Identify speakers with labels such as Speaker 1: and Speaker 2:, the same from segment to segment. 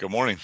Speaker 1: Good morning.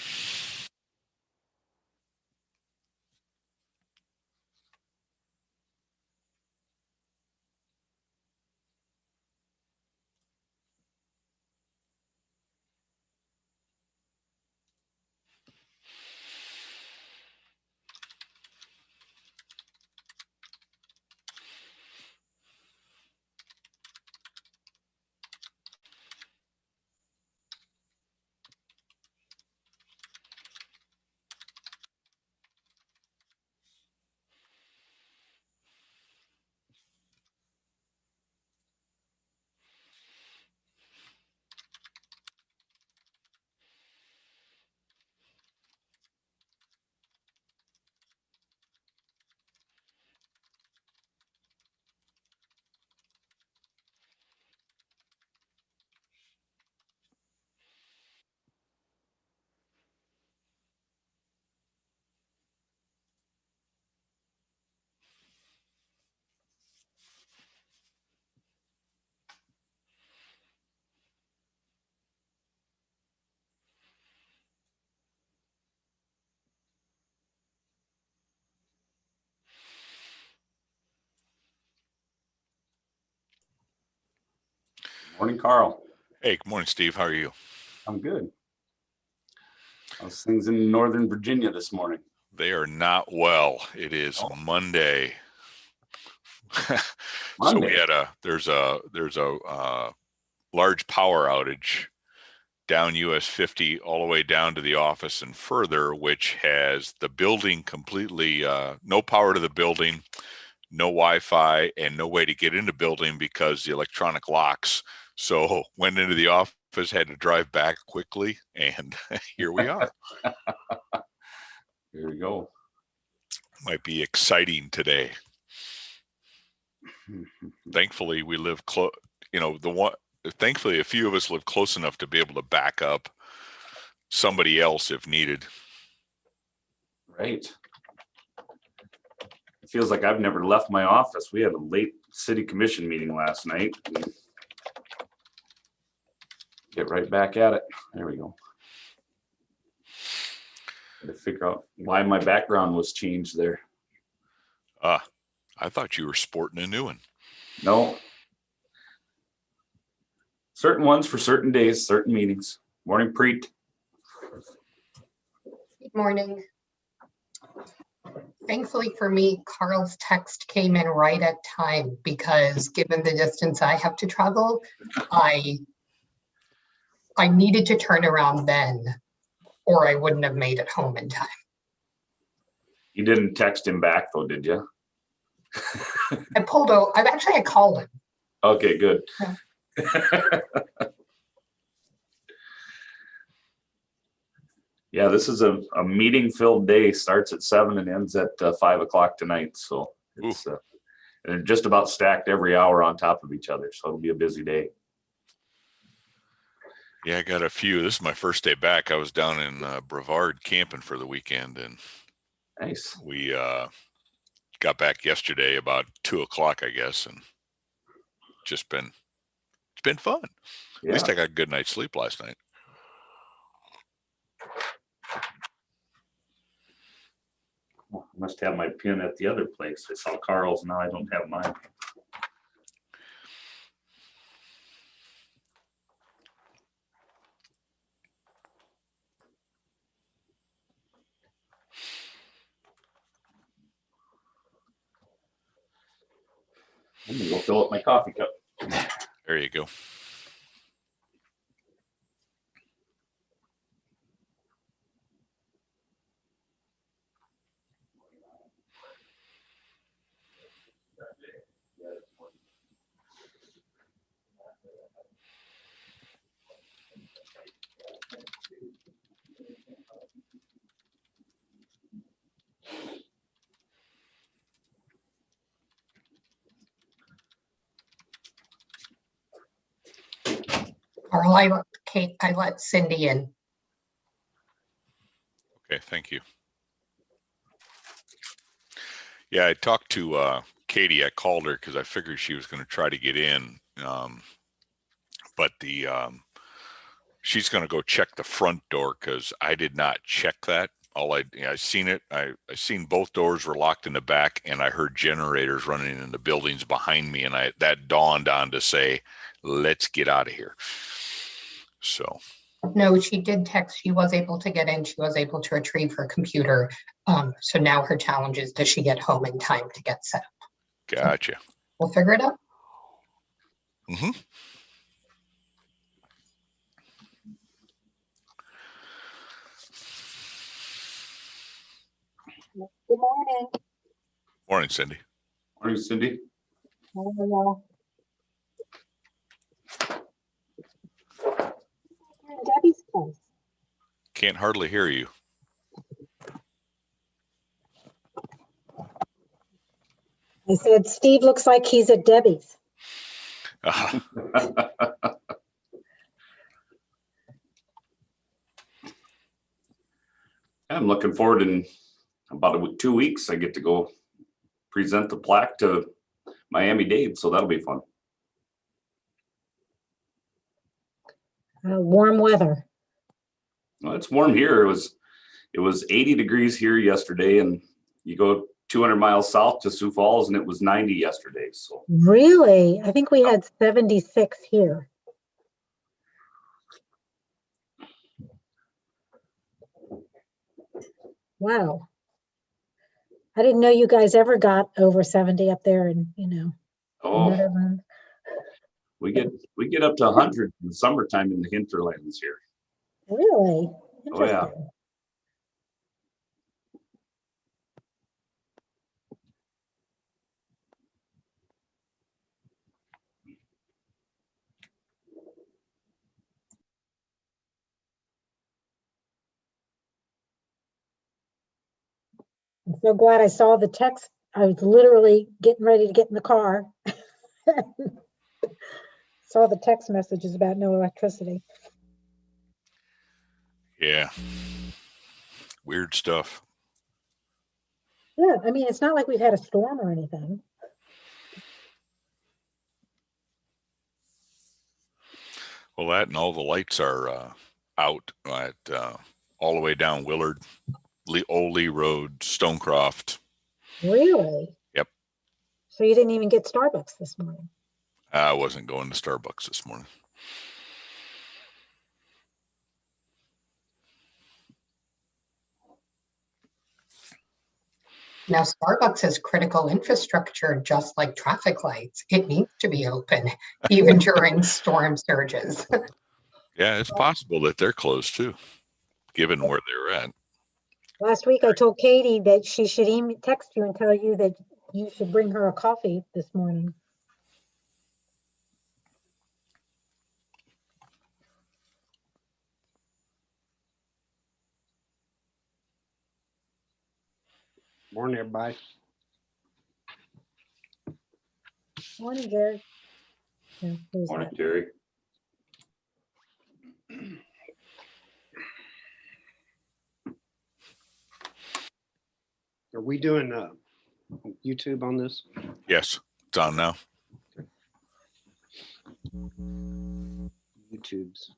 Speaker 2: Morning, Carl.
Speaker 1: Hey, good morning, Steve. How are you?
Speaker 2: I'm good. How's things in Northern Virginia this morning?
Speaker 1: They are not well. It is
Speaker 2: Oh,
Speaker 1: Monday. So
Speaker 2: Monday.
Speaker 1: there's a large power outage down US 50 all the way down to the office and further, which has the building completely no power to the building, no Wi-Fi, and no way to get into the building because the electronic locks. So went into the office, had to drive back quickly, and here we are.
Speaker 2: Here we go.
Speaker 1: Might be exciting today. Thankfully, we live close. Thankfully, a few of us live close enough to be able to back up somebody else if needed.
Speaker 2: Right. It feels like I've never left my office. We had a late city commission meeting last night. Get right back at it. There we go. Had to figure out why my background was changed there.
Speaker 1: I thought you were sporting a new one.
Speaker 2: No. Certain ones for certain days, certain meetings. Morning, Preet.
Speaker 3: Good morning. Thankfully for me, Carl's text came in right at time because given the distance I have to travel, I needed to turn around then or I wouldn't have made it home in time.
Speaker 2: You didn't text him back though, did you?
Speaker 3: I called him.
Speaker 2: Okay, good.
Speaker 3: Yeah.
Speaker 2: Yeah, this is a meeting-filled day. Starts at 7 and ends at 5 o'clock tonight. So it's and just about stacked every hour on top of each other. So it'll be a busy day.
Speaker 1: Yeah, I got a few. This is my first day back. I was down in Brevard camping for the weekend, and
Speaker 2: Nice.
Speaker 1: we got back yesterday about 2 o'clock, I guess, and it's been fun.
Speaker 2: Yeah.
Speaker 1: At least I got a good night's sleep last night.
Speaker 2: Well, I must have my pin at the other place. I saw Carl's, now I don't have mine. I'm gonna go fill up my coffee cup.
Speaker 1: There you go.
Speaker 3: Carl, I let Cindy in.
Speaker 1: Okay, thank you. Yeah, I talked to Katie. I called her because I figured she was going to try to get in, but the She's going to go check the front door because I did not check that. I seen it. I seen both doors were locked in the back, and I heard generators running in the buildings behind me, and that dawned on to say, let's get out of here. So.
Speaker 3: No, she did text. She was able to get in. She was able to retrieve her computer. So now her challenge is, does she get home in time to get set up?
Speaker 1: Gotcha.
Speaker 3: So we'll figure it out.
Speaker 1: Mm-hmm.
Speaker 4: Good morning.
Speaker 1: Morning, Cindy.
Speaker 2: Morning, Cindy.
Speaker 4: Hello. You're in Debbie's place.
Speaker 1: Can't hardly hear you.
Speaker 4: I said, Steve looks like he's at Debbie's.
Speaker 2: I'm looking forward in about 2 weeks. I get to go present the plaque to Miami-Dade, so that'll be fun.
Speaker 4: Warm weather.
Speaker 2: Well, it's warm here. It was 80 degrees here yesterday, and you go 200 miles south to Sioux Falls, and it was 90 yesterday. So
Speaker 4: Really? I think we had 76 here. Wow. I didn't know you guys ever got over 70 up there in, the Netherlands.
Speaker 2: we get up to 100 in the summertime in the hinterlands here.
Speaker 4: Really?
Speaker 2: Oh yeah.
Speaker 4: Interesting. I'm so glad I saw the text. I was literally getting ready to get in the car. Saw the text messages about no electricity.
Speaker 1: Yeah. Weird stuff.
Speaker 4: Yeah, I mean, it's not like we've had a storm or anything.
Speaker 1: Well, that and all the lights are out at all the way down Willard, Old Lee Road, Stonecroft.
Speaker 4: Really?
Speaker 1: Yep.
Speaker 4: So you didn't even get Starbucks this morning?
Speaker 1: I wasn't going to Starbucks this morning.
Speaker 3: Now, Starbucks has critical infrastructure, just like traffic lights. It needs to be open, even during storm surges.
Speaker 1: Yeah, it's possible that they're closed too, given where they're at.
Speaker 4: Last week, I told Katie that she should text you and tell you that you should bring her a coffee this morning.
Speaker 5: Morning, everybody.
Speaker 4: Morning, Jerry. Yeah,
Speaker 2: Morning, Jerry.
Speaker 5: Are we doing YouTube on this?
Speaker 1: Yes, it's on now.
Speaker 5: YouTube's.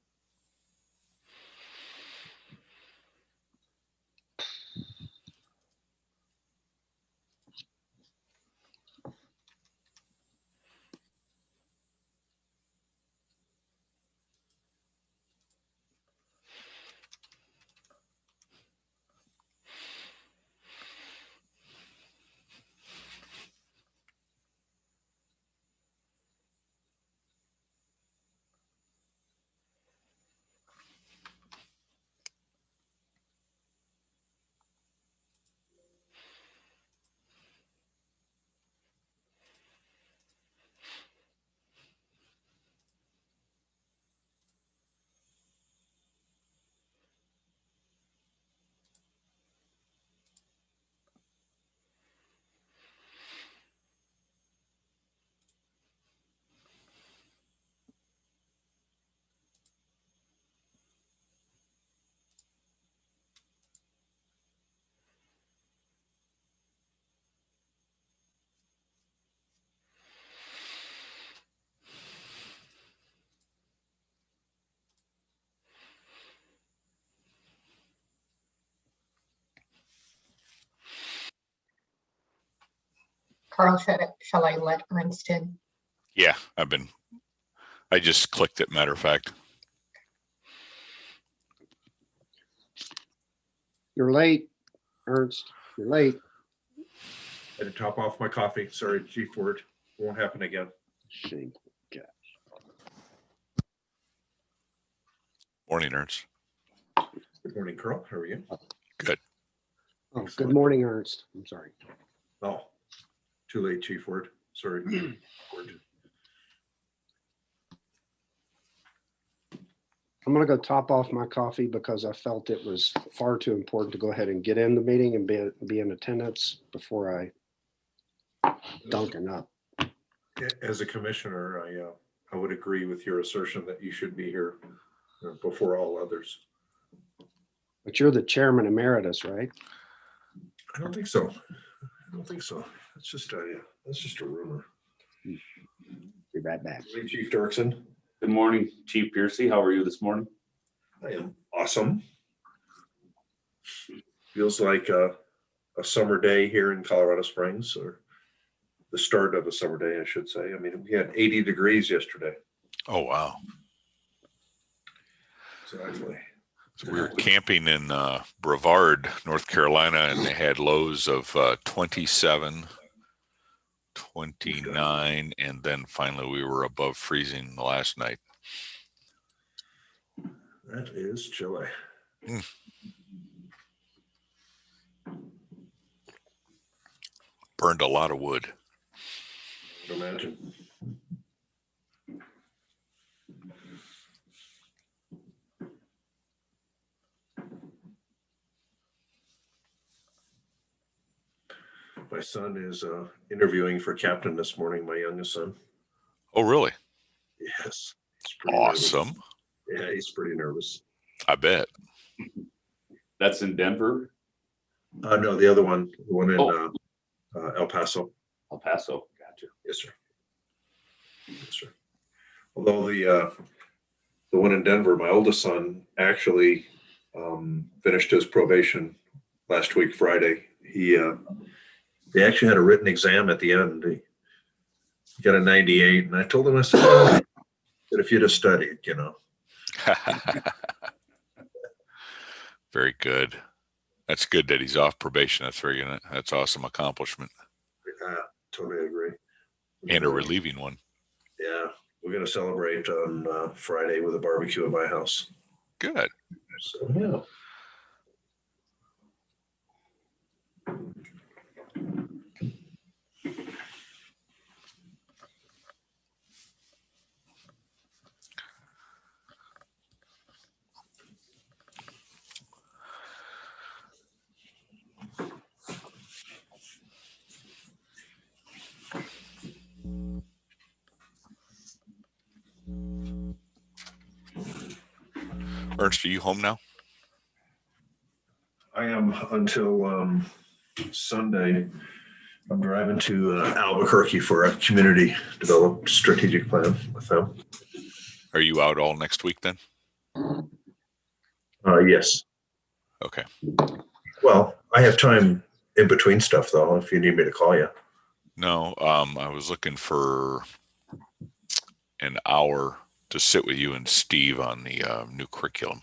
Speaker 3: Carl, shall I let Ernst in?
Speaker 1: Yeah, I just clicked it, matter of fact.
Speaker 5: You're late, Ernst. You're late.
Speaker 6: Had to top off my coffee. Sorry, Chief Word. Won't happen again.
Speaker 5: Shame.
Speaker 1: Morning, Ernst.
Speaker 6: Good morning, Carl. How are you?
Speaker 1: Good.
Speaker 5: Oh,
Speaker 6: Excellent.
Speaker 5: good morning, Ernst. I'm sorry.
Speaker 6: Oh, too late, Chief Word. Sorry. Word.
Speaker 5: I'm gonna go top off my coffee because I felt it was far too important to go ahead and get in the meeting and be in attendance before I dunk it up.
Speaker 6: As a commissioner, I would agree with your assertion that you should be here before all others.
Speaker 5: But you're the chairman emeritus, right?
Speaker 6: I don't think so. I don't think so. That's just a rumor.
Speaker 5: Be right back.
Speaker 6: Hey, Chief Dirksen.
Speaker 2: Good morning, Chief Piercy. How are you this morning?
Speaker 6: I am awesome. Feels like a summer day here in Colorado Springs, or the start of a summer day, I should say. I mean, we had 80 degrees yesterday.
Speaker 1: Oh, wow.
Speaker 6: Exactly.
Speaker 1: So we were camping in Brevard, North Carolina, and they had lows of 27, 29, and then finally we were above freezing the last night.
Speaker 6: That is chilly.
Speaker 1: Burned a lot of wood.
Speaker 6: I would imagine. My son is interviewing for captain this morning, my youngest son.
Speaker 1: Oh, really?
Speaker 6: Yes. He's pretty nervous.
Speaker 1: Awesome.
Speaker 6: Yeah, he's pretty nervous.
Speaker 1: I bet.
Speaker 2: That's in Denver,
Speaker 6: No, the other one, the one in
Speaker 2: Oh.
Speaker 6: El Paso.
Speaker 2: El Paso. Gotcha.
Speaker 6: Yes, sir. Yes, sir. Although the one in Denver, my oldest son actually finished his probation last week, Friday. They actually had a written exam at the end. He got a 98, and I told him, I said, well, that if you'd have studied, you know.
Speaker 1: Very good. That's good that he's off probation. That's awesome accomplishment.
Speaker 6: Totally agree.
Speaker 1: And a relieving one.
Speaker 6: Yeah, we're gonna celebrate on Friday with a barbecue at my house.
Speaker 1: Good.
Speaker 6: So yeah.
Speaker 1: Ernst, are you home now?
Speaker 6: I am until Sunday. I'm driving to Albuquerque for a community developed strategic plan with them.
Speaker 1: Are you out all next week then?
Speaker 6: Yes.
Speaker 1: Okay.
Speaker 6: Well, I have time in between stuff though, if you need me to call you.
Speaker 1: No, I was looking for an hour to sit with you and Steve on the new curriculum.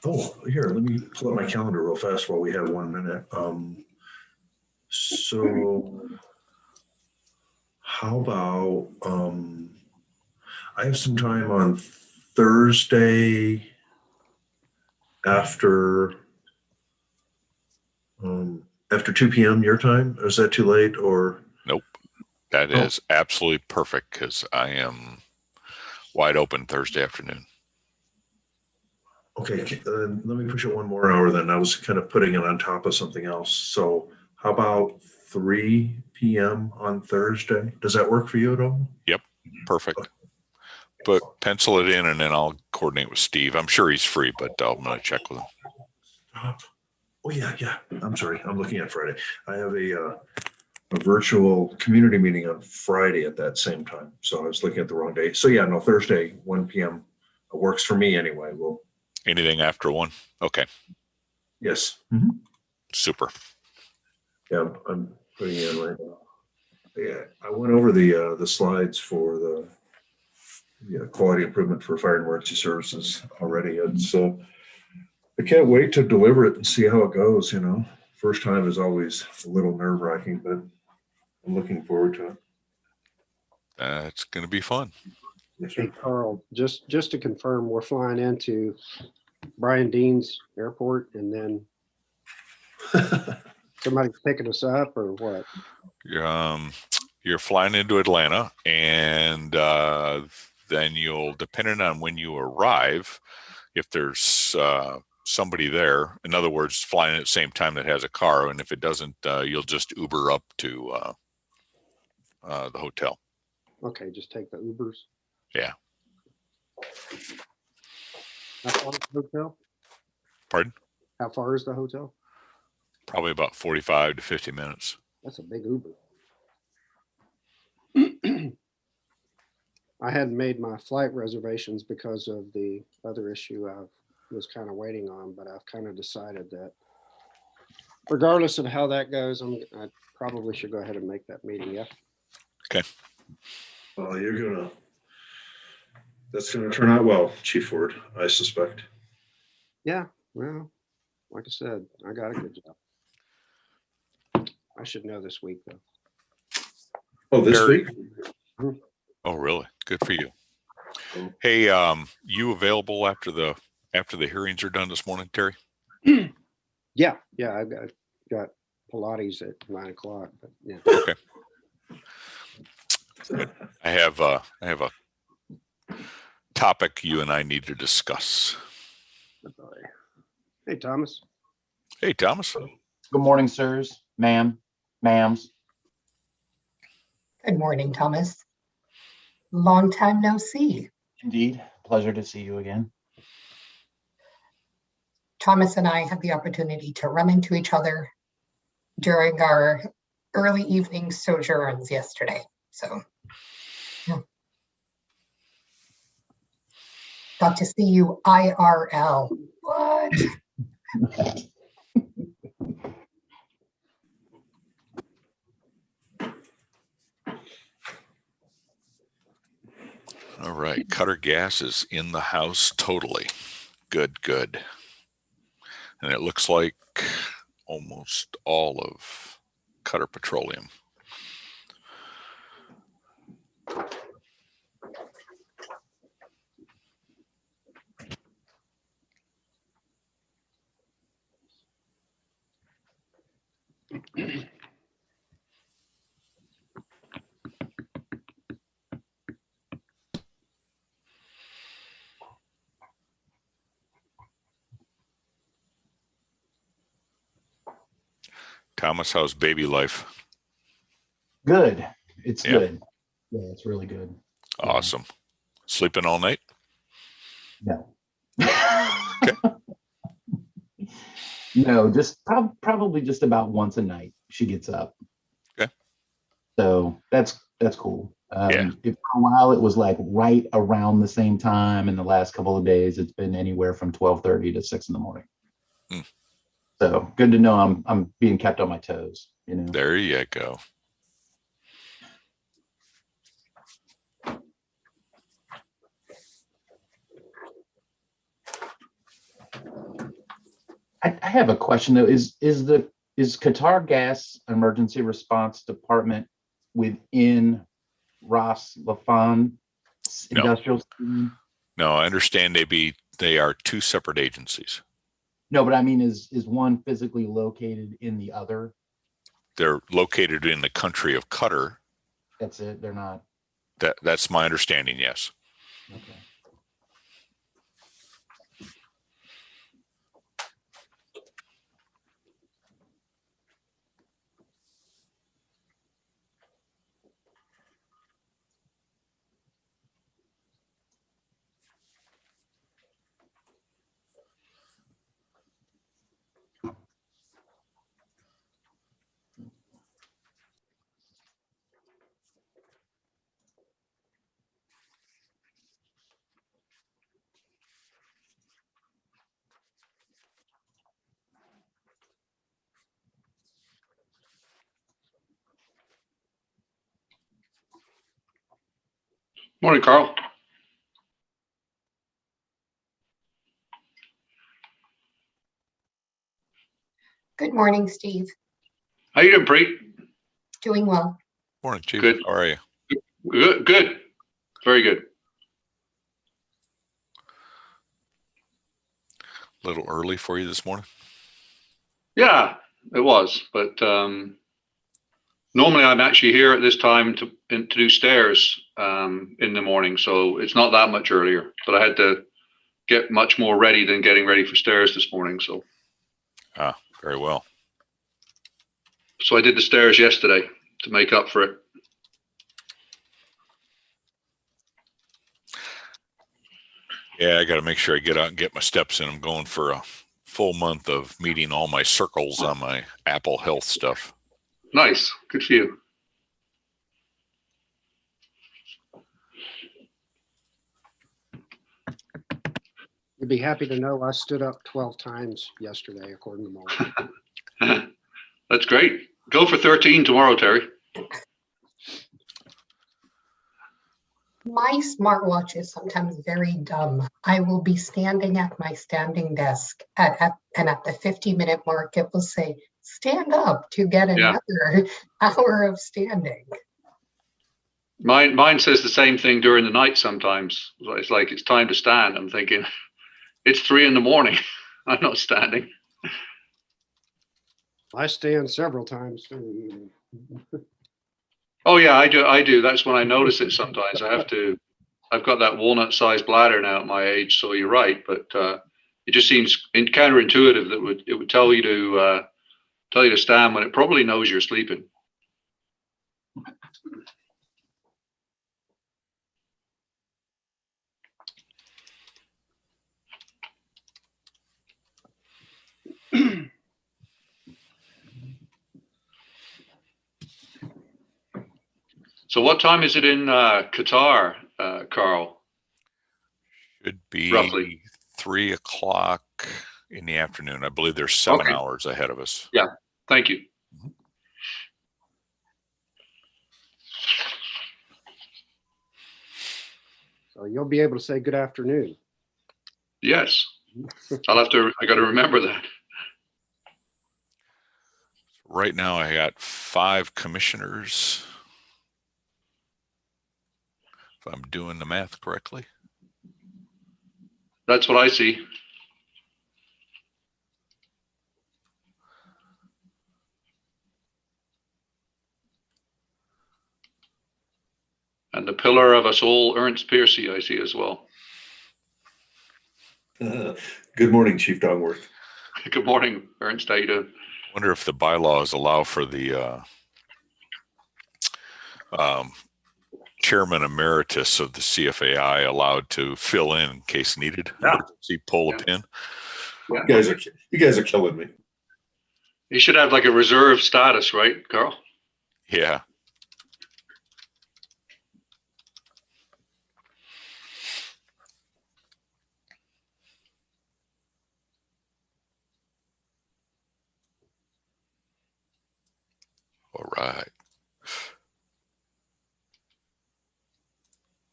Speaker 6: Oh, here, let me pull up my calendar real fast while we have 1 minute. So how about I have some time on Thursday after 2 p.m. your time. Is that too late or?
Speaker 1: Nope. That is absolutely perfect because I am wide open Thursday afternoon.
Speaker 6: Okay, let me push it 1 more hour then. I was kind of putting it on top of something else. So how about 3 p.m. on Thursday? Does that work for you at all?
Speaker 1: Yep. Perfect. But pencil it in and then I'll coordinate with Steve. I'm sure he's free, but I'm going to check with him.
Speaker 6: Oh yeah. I'm sorry. I'm looking at Friday. I have a virtual community meeting on Friday at that same time. So I was looking at the wrong day. So yeah, no, Thursday, 1 p.m. works for me anyway. Well,
Speaker 1: Anything after 1? Okay.
Speaker 6: yes.
Speaker 1: Super.
Speaker 6: Yeah, I'm putting it in right now. Yeah, I went over the slides for the quality improvement for fire and emergency services already. It's I can't wait to deliver it and see how it goes. First time is always a little nerve wracking, but I'm looking forward to it.
Speaker 1: It's going to be fun.
Speaker 6: Yes,
Speaker 5: Hey,
Speaker 6: sir.
Speaker 5: Carl, just to confirm, we're flying into Brian Dean's airport and then somebody's picking us up or what?
Speaker 1: You're flying into Atlanta, and then depending on when you arrive, if there's somebody there, in other words, flying at the same time that has a car, and if it doesn't, you'll just Uber up to the hotel.
Speaker 5: Okay, just take the Ubers.
Speaker 1: Yeah.
Speaker 5: How far is the hotel?
Speaker 1: Pardon?
Speaker 5: How far is the hotel?
Speaker 1: Probably about 45 to 50 minutes.
Speaker 5: That's a big Uber. I hadn't made my flight reservations because of the other issue I was kind of waiting on, but I've kind of decided that regardless of how that goes, I probably should go ahead and make that meeting. Yeah.
Speaker 1: Okay.
Speaker 6: Well, that's gonna turn out well, Chief Ford, I suspect.
Speaker 5: Yeah. Well, like I said, I got a good job. I should know this week though.
Speaker 6: Oh, this
Speaker 1: Eric.
Speaker 6: week?
Speaker 1: Oh, really? Good for you.
Speaker 6: Oh.
Speaker 1: Hey, you available after the hearings are done this morning, Terry?
Speaker 5: Yeah. I got Pilates at 9 o'clock, but yeah.
Speaker 1: Okay. I have a topic you and I need to discuss.
Speaker 5: Hey, Thomas.
Speaker 1: Hey, Thomas.
Speaker 7: Good morning, sirs, ma'ams.
Speaker 3: Good morning, Thomas. Long time no see.
Speaker 7: Indeed, pleasure to see you again.
Speaker 3: Thomas and I had the opportunity to run into each other during our early evening sojourns yesterday. So, yeah. Got to see you IRL. What?
Speaker 1: All right. Cutter Gas is in the house totally. Good. And it looks like almost all of Cutter Petroleum. Thomas, how's baby life?
Speaker 7: Good. It's
Speaker 1: Yeah.
Speaker 7: good. Yeah, it's really good.
Speaker 1: Awesome. Sleeping all night?
Speaker 7: No.
Speaker 1: Okay.
Speaker 7: No, just probably just about once a night she gets up.
Speaker 1: Okay.
Speaker 7: So that's cool.
Speaker 1: Yeah.
Speaker 7: For a while it was like right around the same time. In the last couple of days, it's been anywhere from 12:30 to 6 in the morning. So good to know I'm being kept on my toes.
Speaker 1: There you go.
Speaker 7: I have a question though. Is Qatar Gas Emergency Response Department within Ras Laffan
Speaker 1: No.
Speaker 7: Industrial Scheme?
Speaker 1: No, I understand they are two separate agencies.
Speaker 7: No, but I mean, is one physically located in the other?
Speaker 1: They're located in the country of Qatar.
Speaker 7: That's it. They're not.
Speaker 1: That's my understanding, yes.
Speaker 7: Okay.
Speaker 8: Morning, Carl.
Speaker 3: Good morning, Steve.
Speaker 8: How you doing, Preet?
Speaker 3: Doing well.
Speaker 1: Morning, Chief.
Speaker 8: Good.
Speaker 1: How are you?
Speaker 8: Good. Good. Very good.
Speaker 1: A little early for you this morning?
Speaker 8: Yeah, it was. But normally I'm actually here at this time to do stairs in the morning. So it's not that much earlier. But I had to get much more ready than getting ready for stairs this morning. So
Speaker 1: Very well.
Speaker 8: I did the stairs yesterday to make up for it.
Speaker 1: Yeah, I got to make sure I get out and get my steps in. I'm going for a full month of meeting all my circles on my Apple Health stuff.
Speaker 8: Nice. Good for you.
Speaker 5: You'd be happy to know I stood up 12 times yesterday, according to Molly.
Speaker 8: That's great. Go for 13 tomorrow, Terry.
Speaker 3: My smartwatch is sometimes very dumb. I will be standing at my standing desk and at the 50-minute mark, it will say, stand up to get another hour of standing.
Speaker 8: Mine says the same thing during the night sometimes. It's like it's time to stand. I'm thinking, it's 3 a.m. I'm not standing.
Speaker 5: I stand several times during the evening.
Speaker 8: Oh yeah, I do. That's when I notice it sometimes. I've got that walnut-sized bladder now at my age, so you're right. But it just seems counterintuitive that it would tell you to stand when it probably knows you're sleeping. So what time is it in Qatar, Carl?
Speaker 1: Should be
Speaker 8: Roughly
Speaker 1: 3 o'clock in the afternoon. I believe there's 7
Speaker 8: Okay.
Speaker 1: hours ahead of us.
Speaker 8: Yeah. Thank you.
Speaker 5: So you'll be able to say good afternoon.
Speaker 8: Yes. I got to remember that.
Speaker 1: Right now, I got 5 commissioners, if I'm doing the math correctly.
Speaker 8: That's what I see. And the pillar of us all, Ernst Piercy, I see as well.
Speaker 6: Good morning, Chief Dongworth.
Speaker 8: Good morning, Ernst. How you doing?
Speaker 1: Wonder if the bylaws allow for the chairman emeritus of the CFAI allowed to fill in case needed.
Speaker 8: Yeah.
Speaker 1: Emergency pull a
Speaker 8: Yeah.
Speaker 1: pin.
Speaker 8: Yeah.
Speaker 6: You guys are killing me.
Speaker 8: You should have like a reserve status, right, Carl?
Speaker 1: Yeah. All right.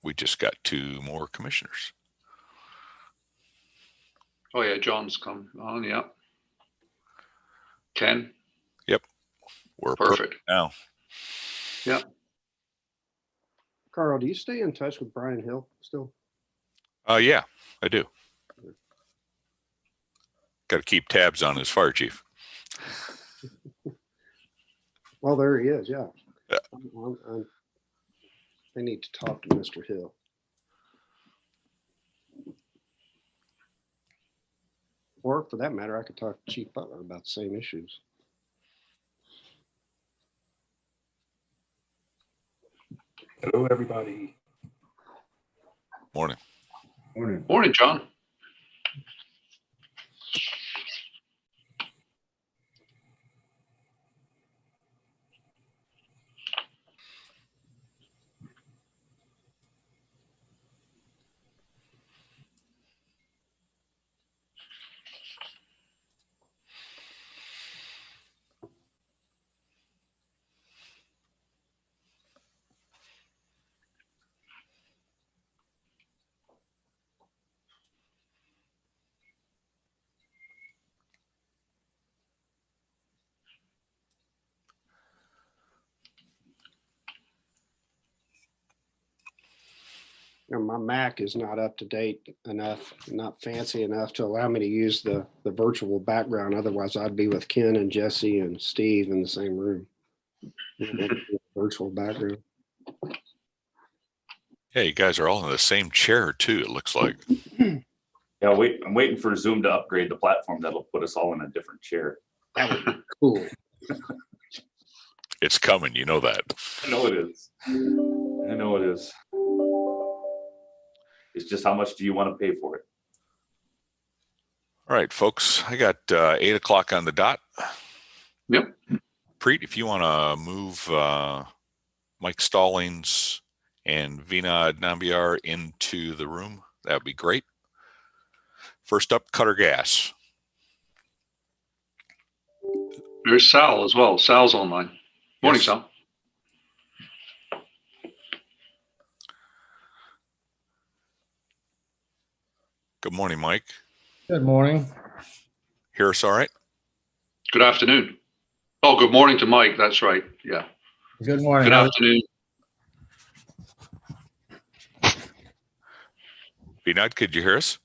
Speaker 1: We just got 2 more commissioners.
Speaker 8: Oh yeah, John's come on. Yeah. Ken.
Speaker 1: We're
Speaker 8: Perfect.
Speaker 1: now.
Speaker 8: Yeah.
Speaker 5: Carl, do you stay in touch with Brian Hill still?
Speaker 1: Yeah, I do. Got to keep tabs on his fire chief.
Speaker 5: Well, there he is. Yeah.
Speaker 1: Yeah.
Speaker 5: I need to talk to Mr. Hill. Or for that matter, I could talk to Chief Butler about the same issues.
Speaker 6: Hello, everybody.
Speaker 1: Morning.
Speaker 6: Morning.
Speaker 8: Morning, John.
Speaker 5: my Mac is not up to date enough, not fancy enough to allow me to use the virtual background. Otherwise, I'd be with Ken and Jesse and Steve in the same room. Virtual background.
Speaker 1: Yeah, you guys are all in the same chair too, it looks like.
Speaker 2: Yeah, I'm waiting for Zoom to upgrade the platform that'll put us all in a different chair.
Speaker 5: That would be cool.
Speaker 1: It's coming, you know that.
Speaker 2: I know it is. I know it is. It's just how much do you want to pay for it?
Speaker 1: All right, folks, I got 8 o'clock on the dot.
Speaker 8: Yep.
Speaker 1: Preet, if you want to move Mike Stallings and Vinod Nambiar into the room, that would be great. First up, Cutter Gas.
Speaker 8: There's Sal as well. Sal's online. Morning,
Speaker 1: Yes.
Speaker 8: Sal.
Speaker 1: Good morning, Mike.
Speaker 9: Good morning.
Speaker 1: Hear us all right?
Speaker 8: Good afternoon. Oh, good morning to Mike. That's right. Yeah.
Speaker 9: Good morning.
Speaker 8: Good afternoon.
Speaker 1: Vinod, could you hear us?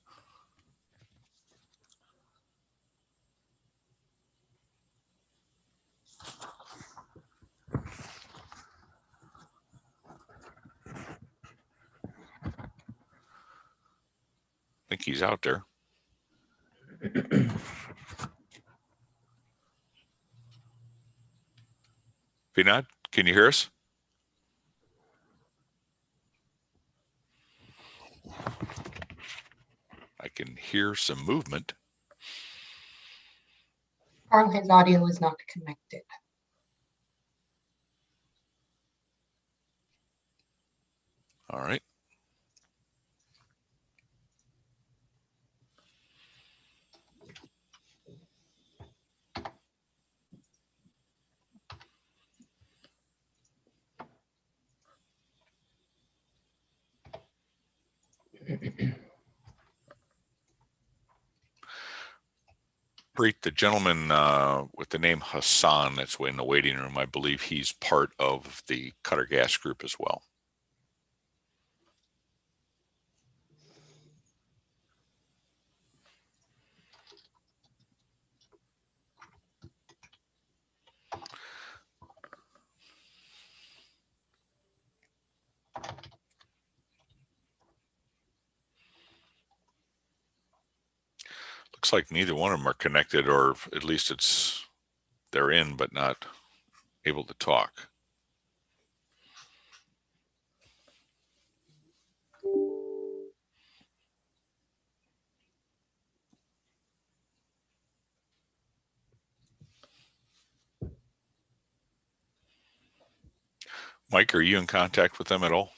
Speaker 1: I think he's out there. Vinod, can you hear us? I can hear some movement.
Speaker 3: Carl, his audio is not connected.
Speaker 1: All right. Preet, the gentleman with the name Hassan that's in the waiting room, I believe he's part of the Cutter Gas group as well. Looks like neither one of them are connected, or at least they're in but not able to talk. Mike, are you in contact with them at all?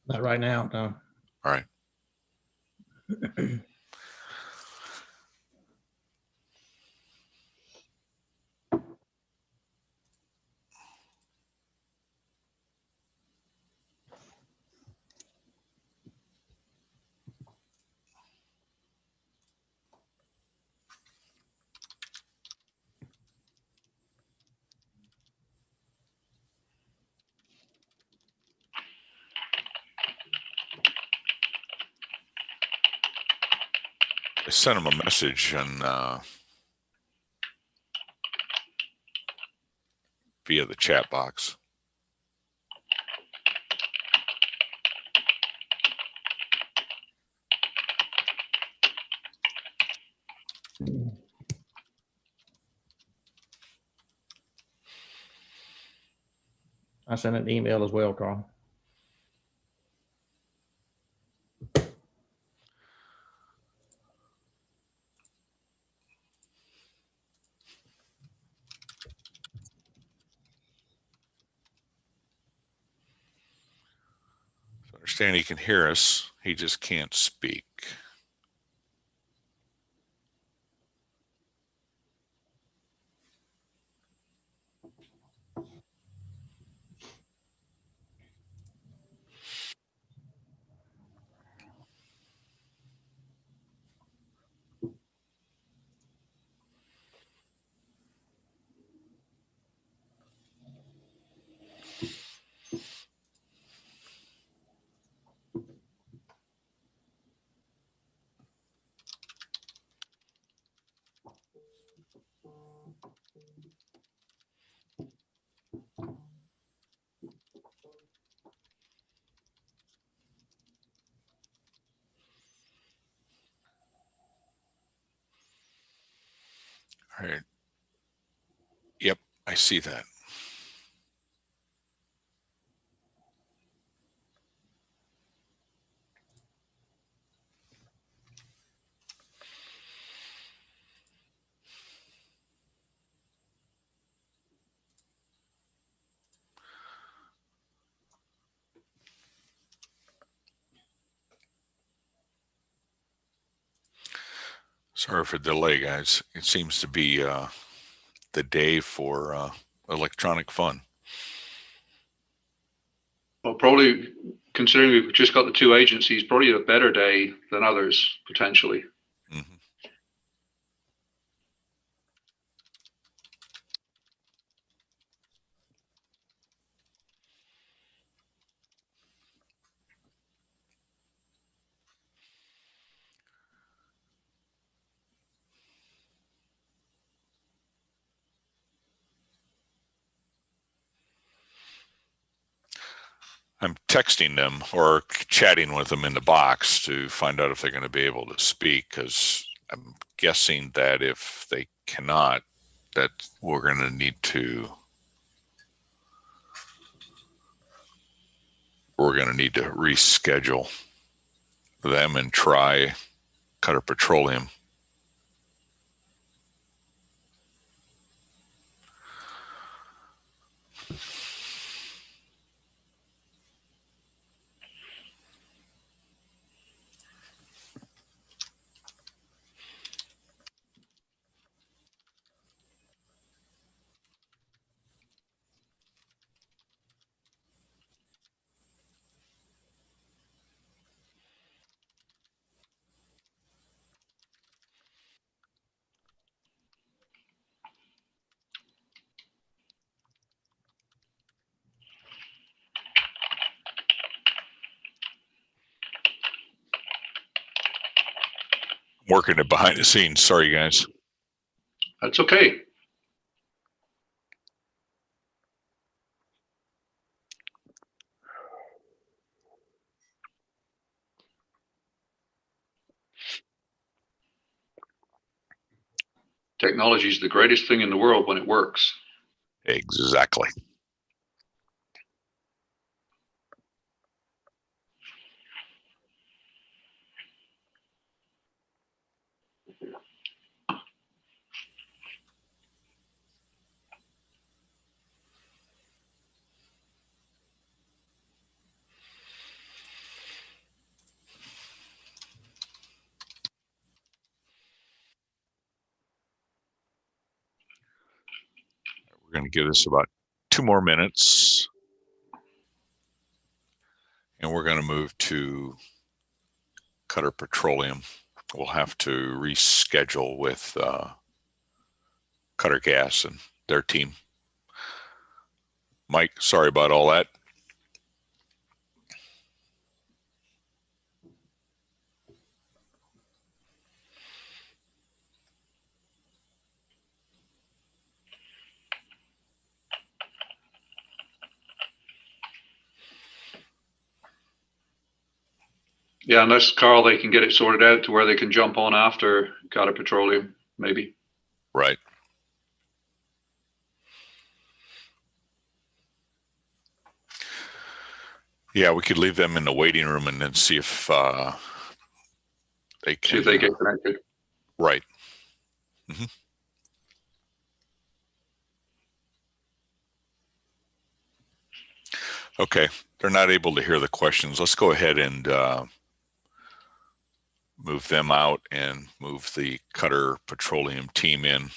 Speaker 9: Not right now, no.
Speaker 1: All right. I sent him a message on via the chat box.
Speaker 9: I sent an email as well, Carl.
Speaker 1: So I understand he can hear us. He just can't speak. All right. Yep, I see that. Sorry for the delay, guys. It seems to be the day for electronic fun.
Speaker 8: Well, probably considering we've just got the two agencies, probably a better day than others potentially.
Speaker 1: Mhm. I'm texting them or chatting with them in the box to find out if they're going to be able to speak, because I'm guessing that if they cannot, that we're going to need to reschedule them and try Cutter Petroleum. Working it behind the scenes. Sorry, guys.
Speaker 8: That's okay. Technology is the greatest thing in the world when it works.
Speaker 1: Exactly. We're going to give this about 2 more minutes, and we're going to move to Cutter Petroleum. We'll have to reschedule with Cutter Gas and their team. Mike, sorry about all that.
Speaker 8: Yeah, unless Carl, they can get it sorted out to where they can jump on after Qatar Petroleum, maybe.
Speaker 1: Right. Yeah, we could leave them in the waiting room and then see if they can.
Speaker 8: See if they get connected.
Speaker 1: Right. Mm-hmm. Okay, they're not able to hear the questions. Let's go ahead and move them out and move the Cutter Petroleum team in.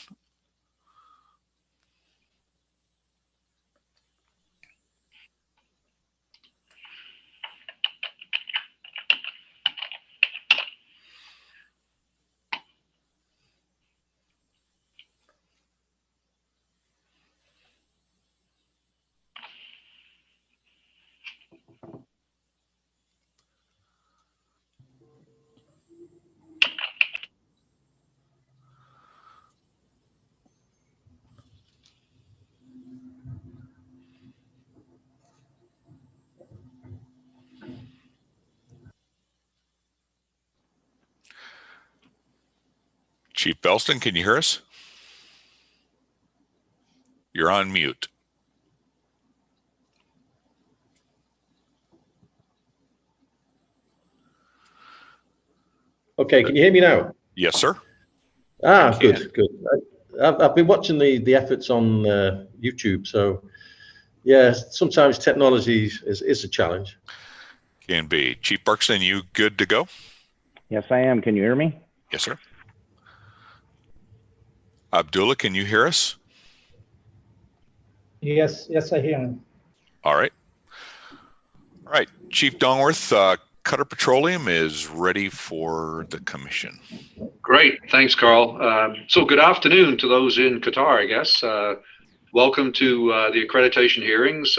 Speaker 1: Chief Belston, can you hear us? you're on mute.
Speaker 10: Okay, can you hear me now?
Speaker 1: Yes, sir.
Speaker 10: Good. I've been watching the efforts on YouTube, so yeah, sometimes technology is a challenge.
Speaker 1: Can be. Chief Burkston, you good to go?
Speaker 11: Yes, I am. Can you hear me?
Speaker 1: Yes, sir. Abdullah, can you hear us?
Speaker 12: Yes, I hear him.
Speaker 1: All right. All right. Chief Dongworth, Cutter Petroleum is ready for the commission.
Speaker 8: Great. Thanks, Carl. So good afternoon to those in Qatar, I guess. Welcome to the accreditation hearings.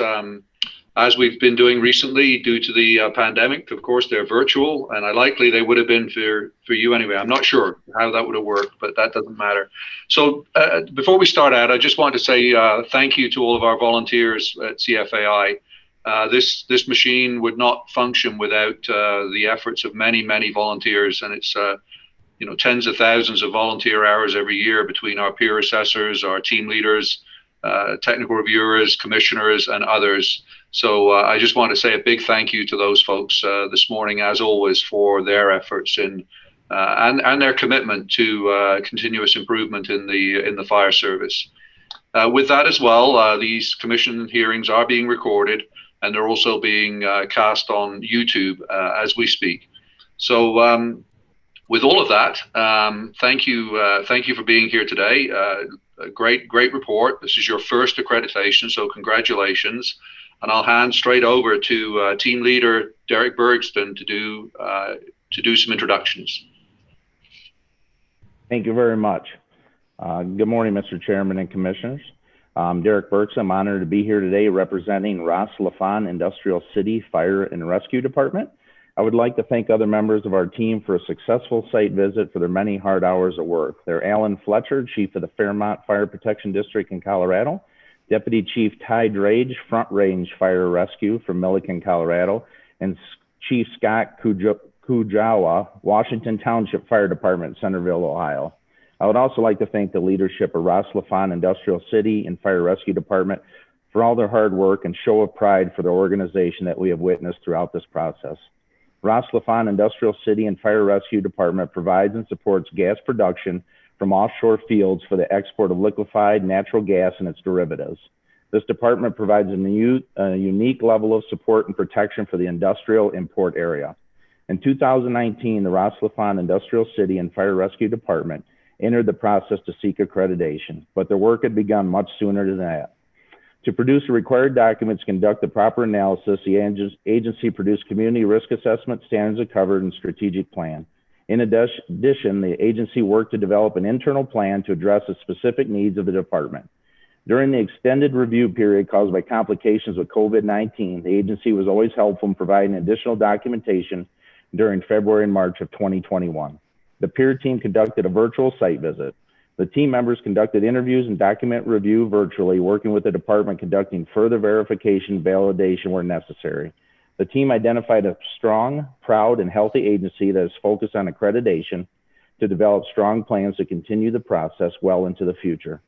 Speaker 8: As we've been doing recently due to the pandemic, of course, they're virtual, and likely they would have been for you anyway. I'm not sure how that would have worked, but that doesn't matter. So before we start out, I just want to say thank you to all of our volunteers at CFAI. This machine would not function without the efforts of many volunteers, and it's tens of thousands of volunteer hours every year between our peer assessors, our team leaders, technical reviewers, commissioners, and others. So I just want to say a big thank you to those folks this morning, as always, for their efforts and their commitment to continuous improvement in the fire service. With that as well, these commission hearings are being recorded, and they're also being cast on YouTube as we speak. So with all of that, thank you for being here today. A great report. This is your first accreditation, so congratulations. And I'll hand straight over to team leader Derek Bergston to do some introductions.
Speaker 11: Thank you very much. Good morning, Mr. Chairman and Commissioners. I'm Derek Bergston. I'm honored to be here today representing Ras Laffan Industrial City Fire and Rescue Department. I would like to thank other members of our team for a successful site visit for their many hard hours of work. They're Alan Fletcher, Chief of the Fairmont Fire Protection District in Colorado, Deputy Chief Ty Drage, Front Range Fire Rescue from Milliken, Colorado, and Chief Scott Kujawa, Washington Township Fire Department, Centerville, Ohio. I would also like to thank the leadership of Ras Laffan Industrial City and Fire Rescue Department for all their hard work and show of pride for the organization that we have witnessed throughout this process. Ras Laffan Industrial City and Fire Rescue Department provides and supports gas production from offshore fields for the export of liquefied natural gas and its derivatives. This department provides a unique level of support and protection for the industrial import area. In 2019, the Ras Laffan Industrial City and Fire Rescue Department entered the process to seek accreditation, but their work had begun much sooner than that. To produce the required documents, conduct the proper analysis, the agency produced community risk assessment, standards of cover, and strategic plan. In addition, the agency worked to develop an internal plan to address the specific needs of the department. During the extended review period caused by complications with COVID-19, the agency was always helpful in providing additional documentation during February and March of 2021. The peer team conducted a virtual site visit. The team members conducted interviews and document review virtually, working with the department, conducting further verification, validation where necessary. The team identified a strong, proud, and healthy agency that is focused on accreditation to develop strong plans to continue the process well into the future.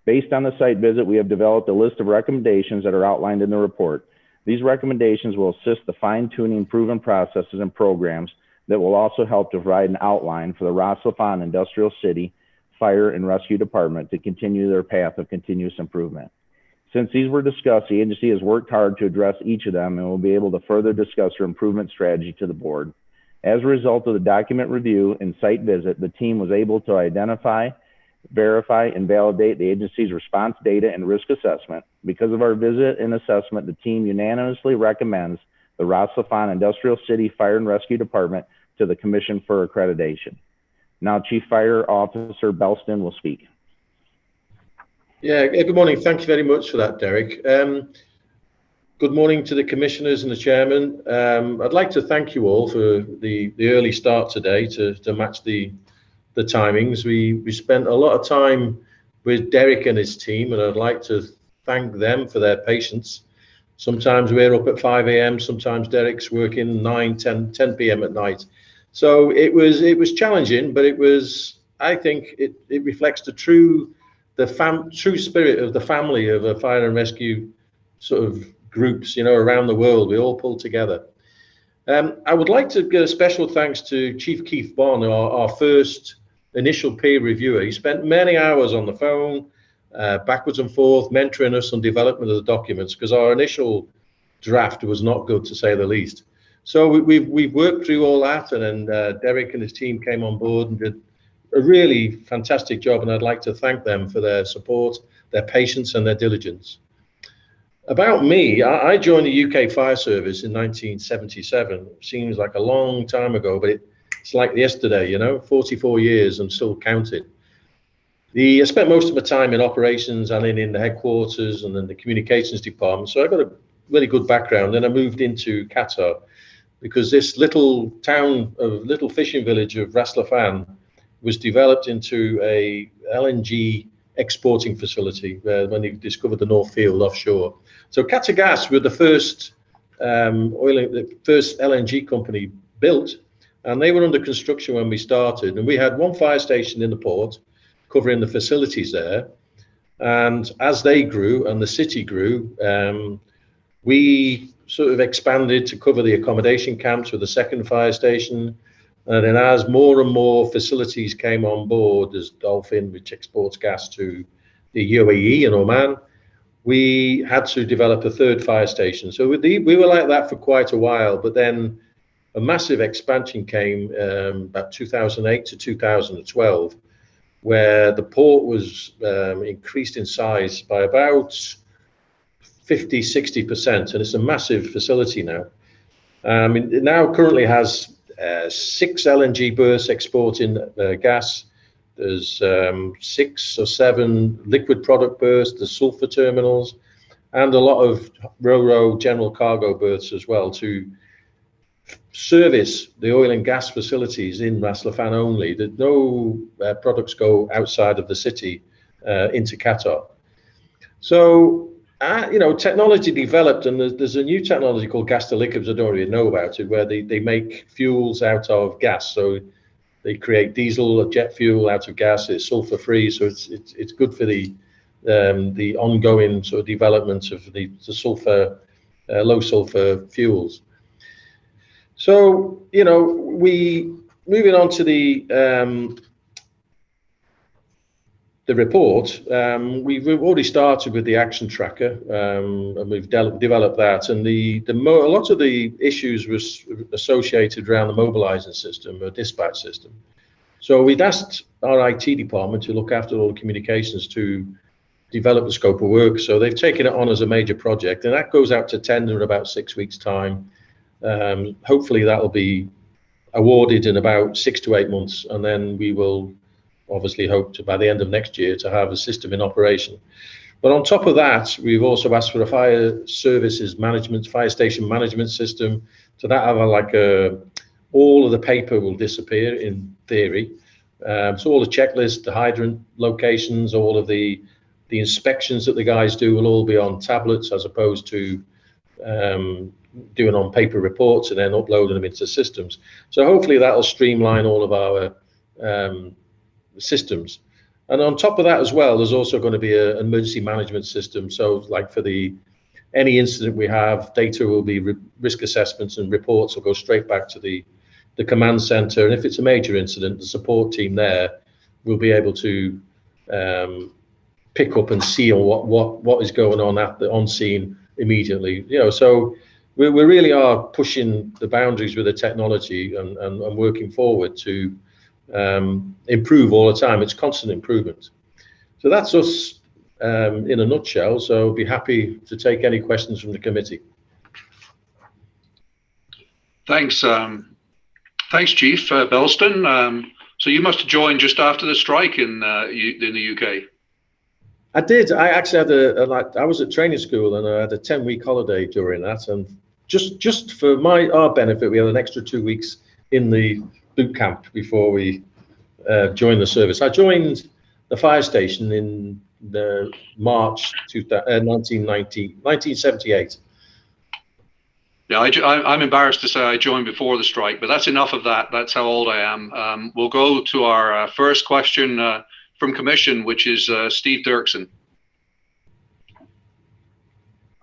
Speaker 11: Based on the site visit, we have developed a list of recommendations that are outlined in the report. These recommendations will assist the fine-tuning proven processes and programs that will also help to provide an outline for the Ras Laffan Industrial City Fire and Rescue Department to continue their path of continuous improvement. Since these were discussed, the agency has worked hard to address each of them and will be able to further discuss their improvement strategy to the board. As a result of the document review and site visit, the team was able to identify, verify, and validate the agency's response data and risk assessment. Because of our visit and assessment, the team unanimously recommends the Ras Laffan Industrial City Fire and Rescue Department to the Commission for Accreditation. Now, Chief Fire Officer Belston will speak.
Speaker 10: Yeah, good morning. Thank you very much for that, Derek. Good morning to the commissioners and the chairman. I'd like to thank you all for the early start today to match the timings. We spent a lot of time with Derek and his team, and I'd like to thank them for their patience. Sometimes we're up at 5 a.m., sometimes Derek's working 9, 10 p.m. at night. So it was challenging, but I think it reflects the the true spirit of the family of a fire and rescue sort of groups, you know, around the world. We all pull together. I would like to give a special thanks to Chief Keith Bond, our first initial peer reviewer. He spent many hours on the phone, backwards and forth, mentoring us on development of the documents, because our initial draft was not good, to say the least. So we've worked through all that, and then Derek and his team came on board and did a really fantastic job, and I'd like to thank them for their support, their patience, and their diligence. About me, I joined the UK Fire Service in 1977. Seems like a long time ago, but it's like yesterday, you know, 44 years and still counting. I spent most of my time in operations and in the headquarters and in the communications department, so I got a really good background. Then I moved into Qatar because this little town of little fishing village of Ras Laffan was developed into a LNG exporting facility when they discovered the North Field offshore. So Qatar Gas were the first the first LNG company built, and they were under construction when we started. And we had one fire station in the port covering the facilities there. And as they grew and the city grew, we sort of expanded to cover the accommodation camps with a second fire station. And then as more and more facilities came on board, as Dolphin, which exports gas to the UAE and Oman, we had to develop a third fire station. So we were like that for quite a while, but then a massive expansion came about 2008 to 2012, where the port was increased in size by about 50, 60%, and it's a massive facility now. It now currently has 6 LNG berths exporting gas. There's 6 or 7 liquid product berths, the sulfur terminals, and a lot of ro-ro general cargo berths as well to service the oil and gas facilities in Ras Laffan only. That no products go outside of the city into Qatar. So, you know, technology developed, and there's a new technology called gas to liquids. I don't really know about it, where they make fuels out of gas. So they create diesel or jet fuel out of gas. It's sulfur free, so it's good for the ongoing sort of development of the sulfur low sulfur fuels. So, you know, moving on to the report, we've already started with the action tracker, and we've developed that. And a lot of the issues was associated around the mobilizing system, or dispatch system. So we'd asked our IT department to look after all the communications to develop the scope of work. So they've taken it on as a major project, and that goes out to tender in about 6 weeks' time. Hopefully that will be awarded in about 6 to 8 months, and then we will obviously hope to, by the end of next year, to have a system in operation. But on top of that, we've also asked for a fire services management, fire station management system. So that have all of the paper will disappear in theory. So all the checklists, the hydrant locations, all of the inspections that the guys do will all be on tablets, as opposed to doing on paper reports and then uploading them into systems. So hopefully that will streamline all of our systems. And on top of that as well, there's also going to be an emergency management system. So like for any incident we have, data will be risk assessments, and reports will go straight back to the command center. And if it's a major incident, the support team there will be able to pick up and see on what is going on scene immediately. You know, so we really are pushing the boundaries with the technology and working forward to improve all the time. It's constant improvement. So that's us in a nutshell. So I'll be happy to take any questions from the committee.
Speaker 8: Thanks, thanks, Chief Belston. So you must have joined just after the strike in the UK.
Speaker 10: I did. I actually had I was at training school, and I had a 10-week holiday during that. And just for our benefit, we had an extra 2 weeks in the boot camp before we joined the service. I joined the fire station in March 1978.
Speaker 8: Yeah, I'm embarrassed to say I joined before the strike, but that's enough of that. That's how old I am. We'll go to our first question from Commission, which is Steve Dirksen.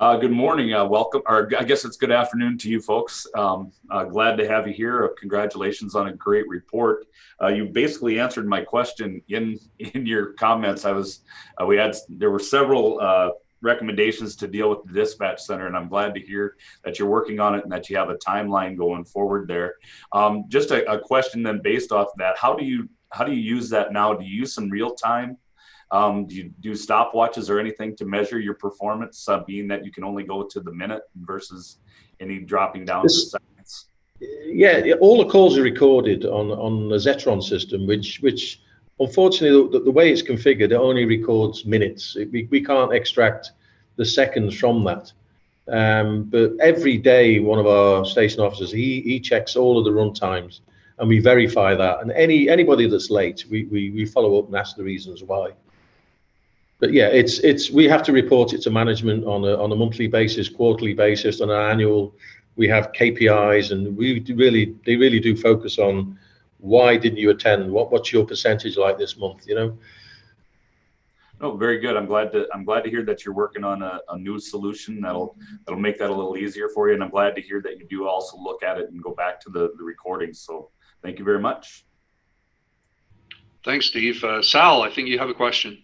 Speaker 2: Good morning, welcome, or I guess it's good afternoon to you folks. Glad to have you here. Congratulations on a great report. You basically answered my question in your comments. There were several recommendations to deal with the dispatch center, and I'm glad to hear that you're working on it and that you have a timeline going forward there. Just a question then based off of that, how do you use that now? Do you use some real time? Do you do stopwatches or anything to measure your performance, being that you can only go to the minute versus any dropping down to seconds?
Speaker 10: Yeah, all the calls are recorded on the Zetron system, which unfortunately the way it's configured, it only records minutes. We can't extract the seconds from that. But every day, one of our station officers, he checks all of the run times, and we verify that. And anybody that's late, we follow up and ask the reasons why. But yeah, we have to report it to management on a monthly basis, quarterly basis, on an annual. We have KPIs, and they really do focus on why didn't you attend? What's your percentage like this month? You know.
Speaker 2: Oh, very good. I'm glad to hear that you're working on a new solution that'll make that a little easier for you. And I'm glad to hear that you do also look at it and go back to the recordings. So thank you very much.
Speaker 8: Thanks, Steve. Sal, I think you have a question.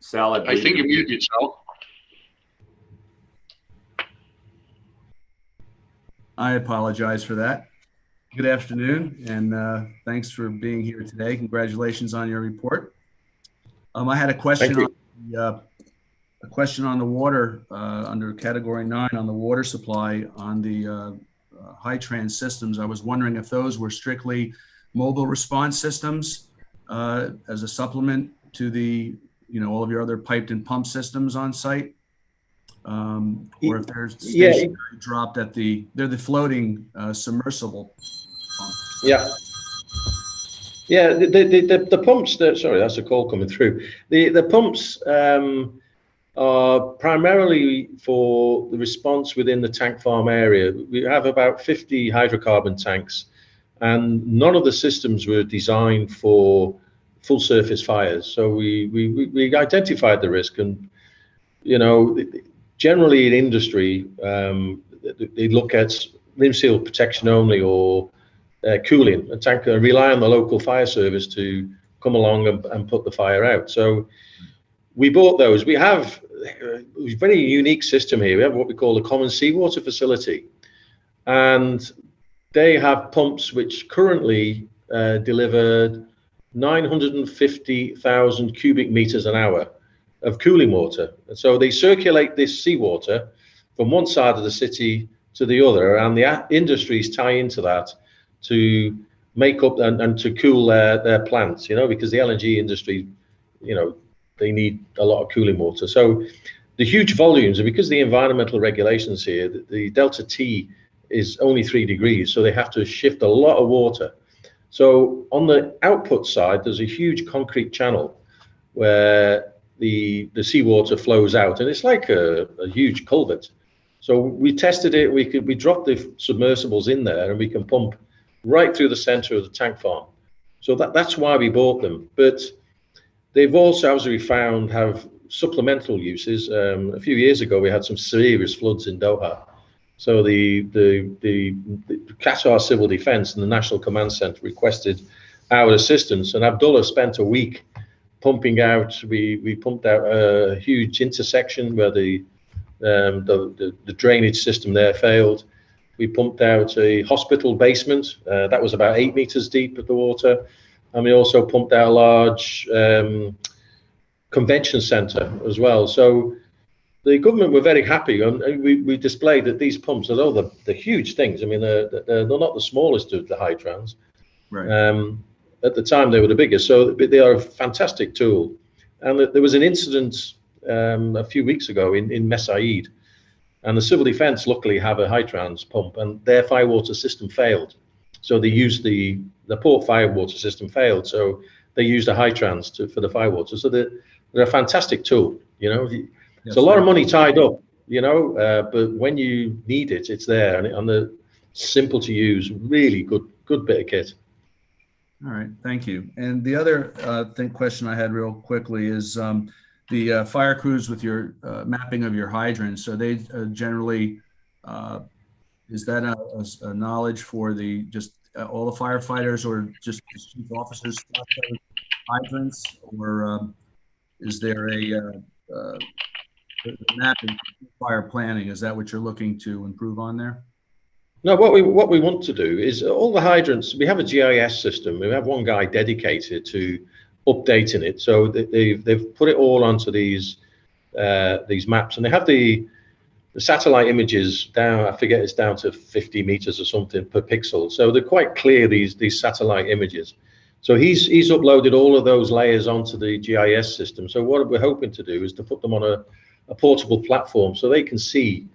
Speaker 2: Sal,
Speaker 8: I think you're muted, Sal.
Speaker 12: I apologize for that. Good afternoon, and thanks for being here today. Congratulations on your report. I had a question on the water under Category 9 on the water supply on the high-trans systems. I was wondering if those were strictly mobile response systems as a supplement to the all of your other piped and pump systems on site, or if there's stationary dropped at they're the floating submersible pumps.
Speaker 10: Yeah, the pumps. Sorry, that's a call coming through. The pumps are primarily for the response within the tank farm area. We have about 50 hydrocarbon tanks, and none of the systems were designed for full surface fires. So we identified the risk, and generally in industry they look at rim seal protection only, or cooling a tank, and rely on the local fire service to come along and put the fire out. So we bought those. We have a very unique system here. We have what we call a common seawater facility, and they have pumps which currently deliver 950,000 cubic meters an hour of cooling water. And so they circulate this seawater from one side of the city to the other, and the industries tie into that to make up and to cool their plants, because the LNG industry, they need a lot of cooling water. So the huge volumes, and because the environmental regulations here, the delta T is only 3 degrees, so they have to shift a lot of water. So on the output side, there's a huge concrete channel where the seawater flows out, and it's like a huge culvert. So we tested it. We dropped the submersibles in there, and we can pump right through the center of the tank farm. So that's why we bought them. But they've also, as we found, have supplemental uses. A few years ago, we had some serious floods in Doha. So the Qatar Civil Defense and the National Command Center requested our assistance, and Abdullah spent a week pumping out. We pumped out a huge intersection where the drainage system there failed. We pumped out a hospital basement that was about 8 meters deep at the water, and we also pumped out a large convention center as well. So the government were very happy, and we displayed that these pumps, although they're huge things, I mean, they're not the smallest of the high trans. Right. At the time, they were the biggest, so they are a fantastic tool. And there was an incident a few weeks ago in Mesaid, and the Civil Defense luckily have a high trans pump, and their firewater system failed. So they used the port firewater system failed, so they used a high trans for the firewater. So they're a fantastic tool, There's a lot of money tied up but when you need it, it's there, and the simple to use, really good bit of kit.
Speaker 12: All right, thank you. And the other question I had real quickly is the fire crews with your mapping of your hydrants. Are they generally, is that a knowledge for just all the firefighters, or just the chief officers spot those hydrants, or is there a mapping, fire planning? Is that what you're looking to improve on there?
Speaker 10: No, what we want to do is all the hydrants. We have a GIS system. We have one guy dedicated to updating it. So they've put it all onto these maps, and they have the satellite images down. I forget, it's down to 50 meters or something per pixel. So they're quite clear, these satellite images. So he's uploaded all of those layers onto the GIS system. So what we're hoping to do is to put them on a portable platform, so they can see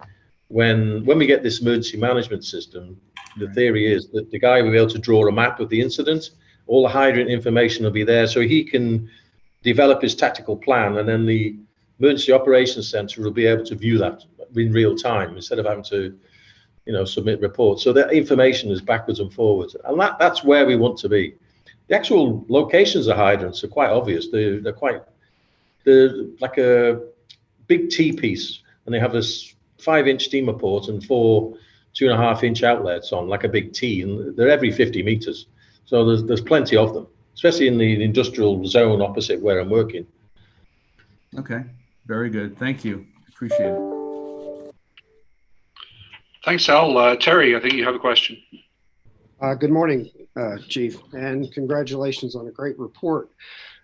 Speaker 10: when we get this emergency management system. The theory is that the guy will be able to draw a map of the incident. All the hydrant information will be there, so he can develop his tactical plan, and then the emergency operations center will be able to view that in real time instead of having to, submit reports. So that information is backwards and forwards, and that's where we want to be. The actual locations of hydrants are quite obvious. They're like a big T-piece, and they have this 5-inch steamer port and 4 2.5-inch outlets on, like a big T, and they're every 50 meters. So there's plenty of them, especially in the industrial zone opposite where I'm working.
Speaker 12: Okay, very good. Thank you. Appreciate it.
Speaker 8: Thanks, Al. Terry, I think you have a question.
Speaker 5: Good morning, Chief, and congratulations on a great report.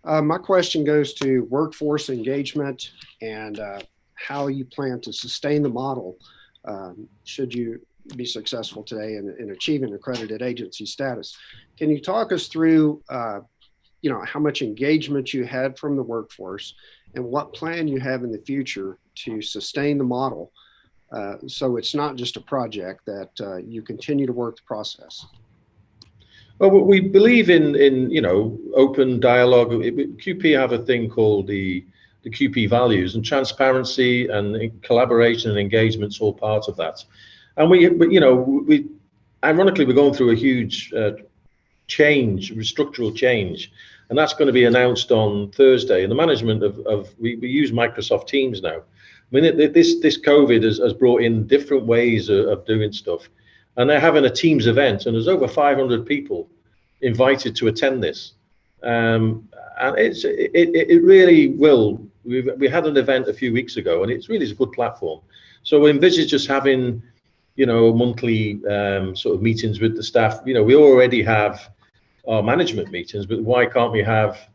Speaker 5: My question goes to workforce engagement and how you plan to sustain the model should you be successful today in achieving accredited agency status. Can you talk us through how much engagement you had from the workforce and what plan you have in the future to sustain the model, so it's not just a project, that you continue to work the process?
Speaker 10: Well, we believe in open dialogue. QP have a thing called the QP values, and transparency and collaboration and engagement's all part of that. And we ironically, we're going through a huge structural change, and that's going to be announced on Thursday. And the management we use Microsoft Teams now. I mean, this COVID has brought in different ways of doing stuff, and they're having a Teams event, and there's over 500 people invited to attend this. And it really will. We had an event a few weeks ago, and it's really a good platform. So we envisage just having, monthly sort of meetings with the staff. We already have our management meetings, but why can't we have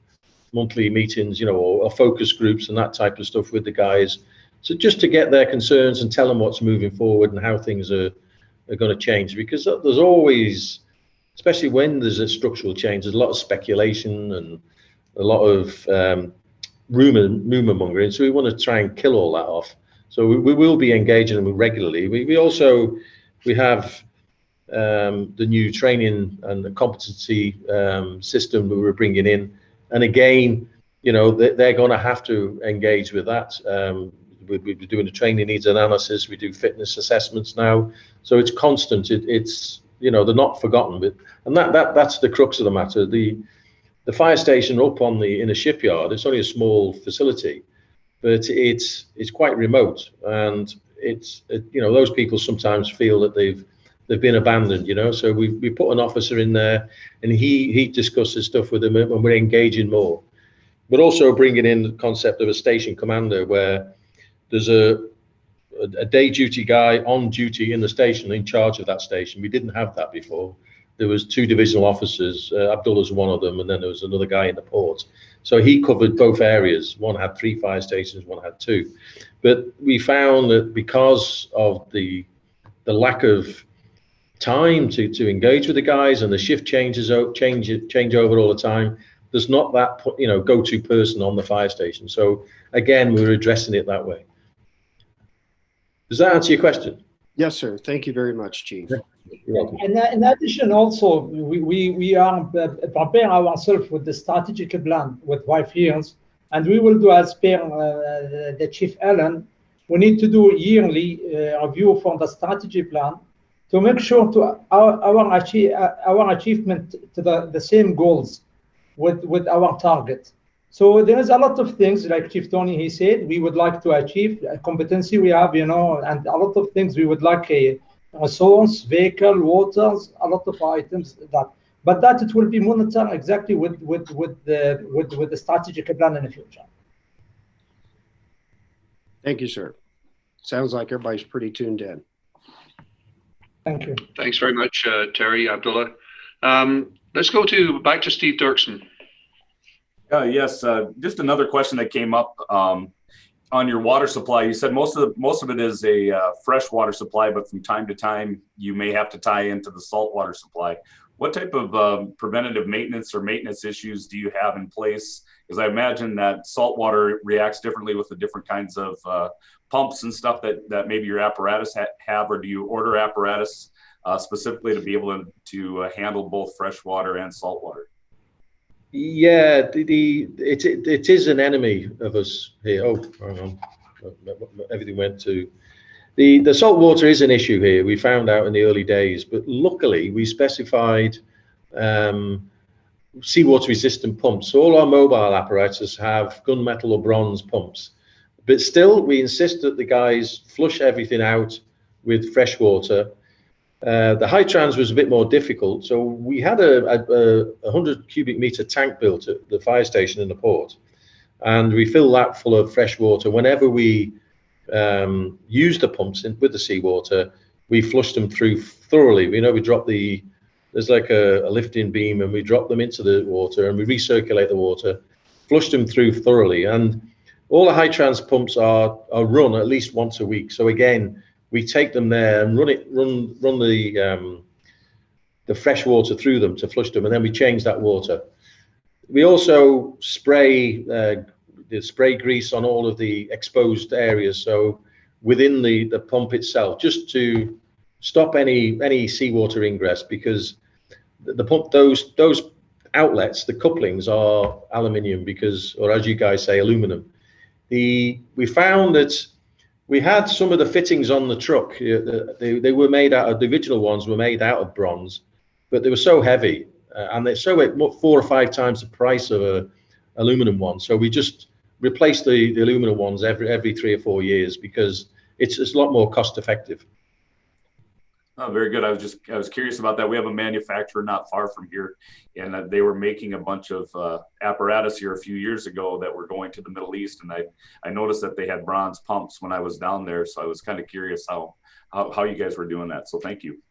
Speaker 10: monthly meetings, or focus groups and that type of stuff with the guys? So just to get their concerns and tell them what's moving forward and how things are going to change, because there's always, especially when there's a structural change, there's a lot of speculation and a lot of rumor mongering. So we want to try and kill all that off. So we will be engaging them regularly. We have the new training and the competency system that we're bringing in, and again, they're going to have to engage with that. We're doing the training needs analysis. We do fitness assessments now, so it's constant. It's they're not forgotten. And that's the crux of the matter. The fire station up in a shipyard, it's only a small facility, but it's quite remote, and those people sometimes feel that they've been abandoned. So we put an officer in there, and he discusses stuff with them, and we're engaging more, but also bringing in the concept of a station commander, where there's a day duty guy on duty in the station, in charge of that station. We didn't have that before. There was 2 divisional officers. Abdullah's one of them, and then there was another guy in the port. So he covered both areas. One had 3 fire stations, one had 2. But we found that because of the lack of time to engage with the guys, and the shift change over all the time, there's not that go-to person on the fire station. So again, we're addressing it that way. Does that answer your question?
Speaker 5: Yes, sir. Thank you very much, Chief.
Speaker 10: You're welcome.
Speaker 13: And in addition, also, we are preparing ourselves with the strategic plan with 5 years, and we will do, as per the Chief Allen, we need to do yearly review from the strategy plan to make sure to our achievement to the same goals with our target. So there's a lot of things, like Chief Tony, he said, we would like to achieve a competency we have, and a lot of things we would like a resource, vehicle, waters, a lot of items but that it will be monitored exactly with the strategic plan in the future.
Speaker 5: Thank you, sir. Sounds like everybody's pretty tuned in.
Speaker 13: Thank you.
Speaker 8: Thanks very much, Terry, Abdullah. Let's go back to Steve Dirksen.
Speaker 2: Yes, just another question that came up on your water supply. You said most of it is a fresh water supply, but from time to time you may have to tie into the salt water supply. What type of preventative maintenance or maintenance issues do you have in place? Because I imagine that salt water reacts differently with the different kinds of pumps and stuff that maybe your apparatus have, or do you order apparatus specifically to be able to handle both fresh water and salt water?
Speaker 10: Yeah, it is an enemy of us here. Oh, hang on. Everything went to the salt water is an issue here. We found out in the early days, but luckily we specified seawater resistant pumps. So all our mobile apparatus have gunmetal or bronze pumps, but still we insist that the guys flush everything out with fresh water. The high trans was a bit more difficult, so we had a 100 cubic meter tank built at the fire station in the port, and we fill that full of fresh water. Whenever we use the pumps with the seawater, we flush them through thoroughly. We drop there's like a lifting beam, and we drop them into the water and we recirculate the water, flush them through thoroughly. And all the high trans pumps are run at least once a week. So again, we take them there and run the fresh water through them to flush them, and then we change that water. We also spray the spray grease on all of the exposed areas, so within the pump itself, just to stop any seawater ingress, because the pump, those outlets, the couplings are aluminium, or as you guys say, aluminum. We found that we had some of the fittings on the truck. They were made out of, the original ones were made out of bronze, but they were so heavy, and they're so 4 or 5 times the price of a aluminum one. So we just replaced the aluminum ones every 3 or 4 years, because it's a lot more cost effective.
Speaker 2: Oh, very good. I was curious about that. We have a manufacturer not far from here, and they were making a bunch of apparatus here a few years ago that were going to the Middle East, and I noticed that they had bronze pumps when I was down there, so I was kind of curious how you guys were doing that. So thank you.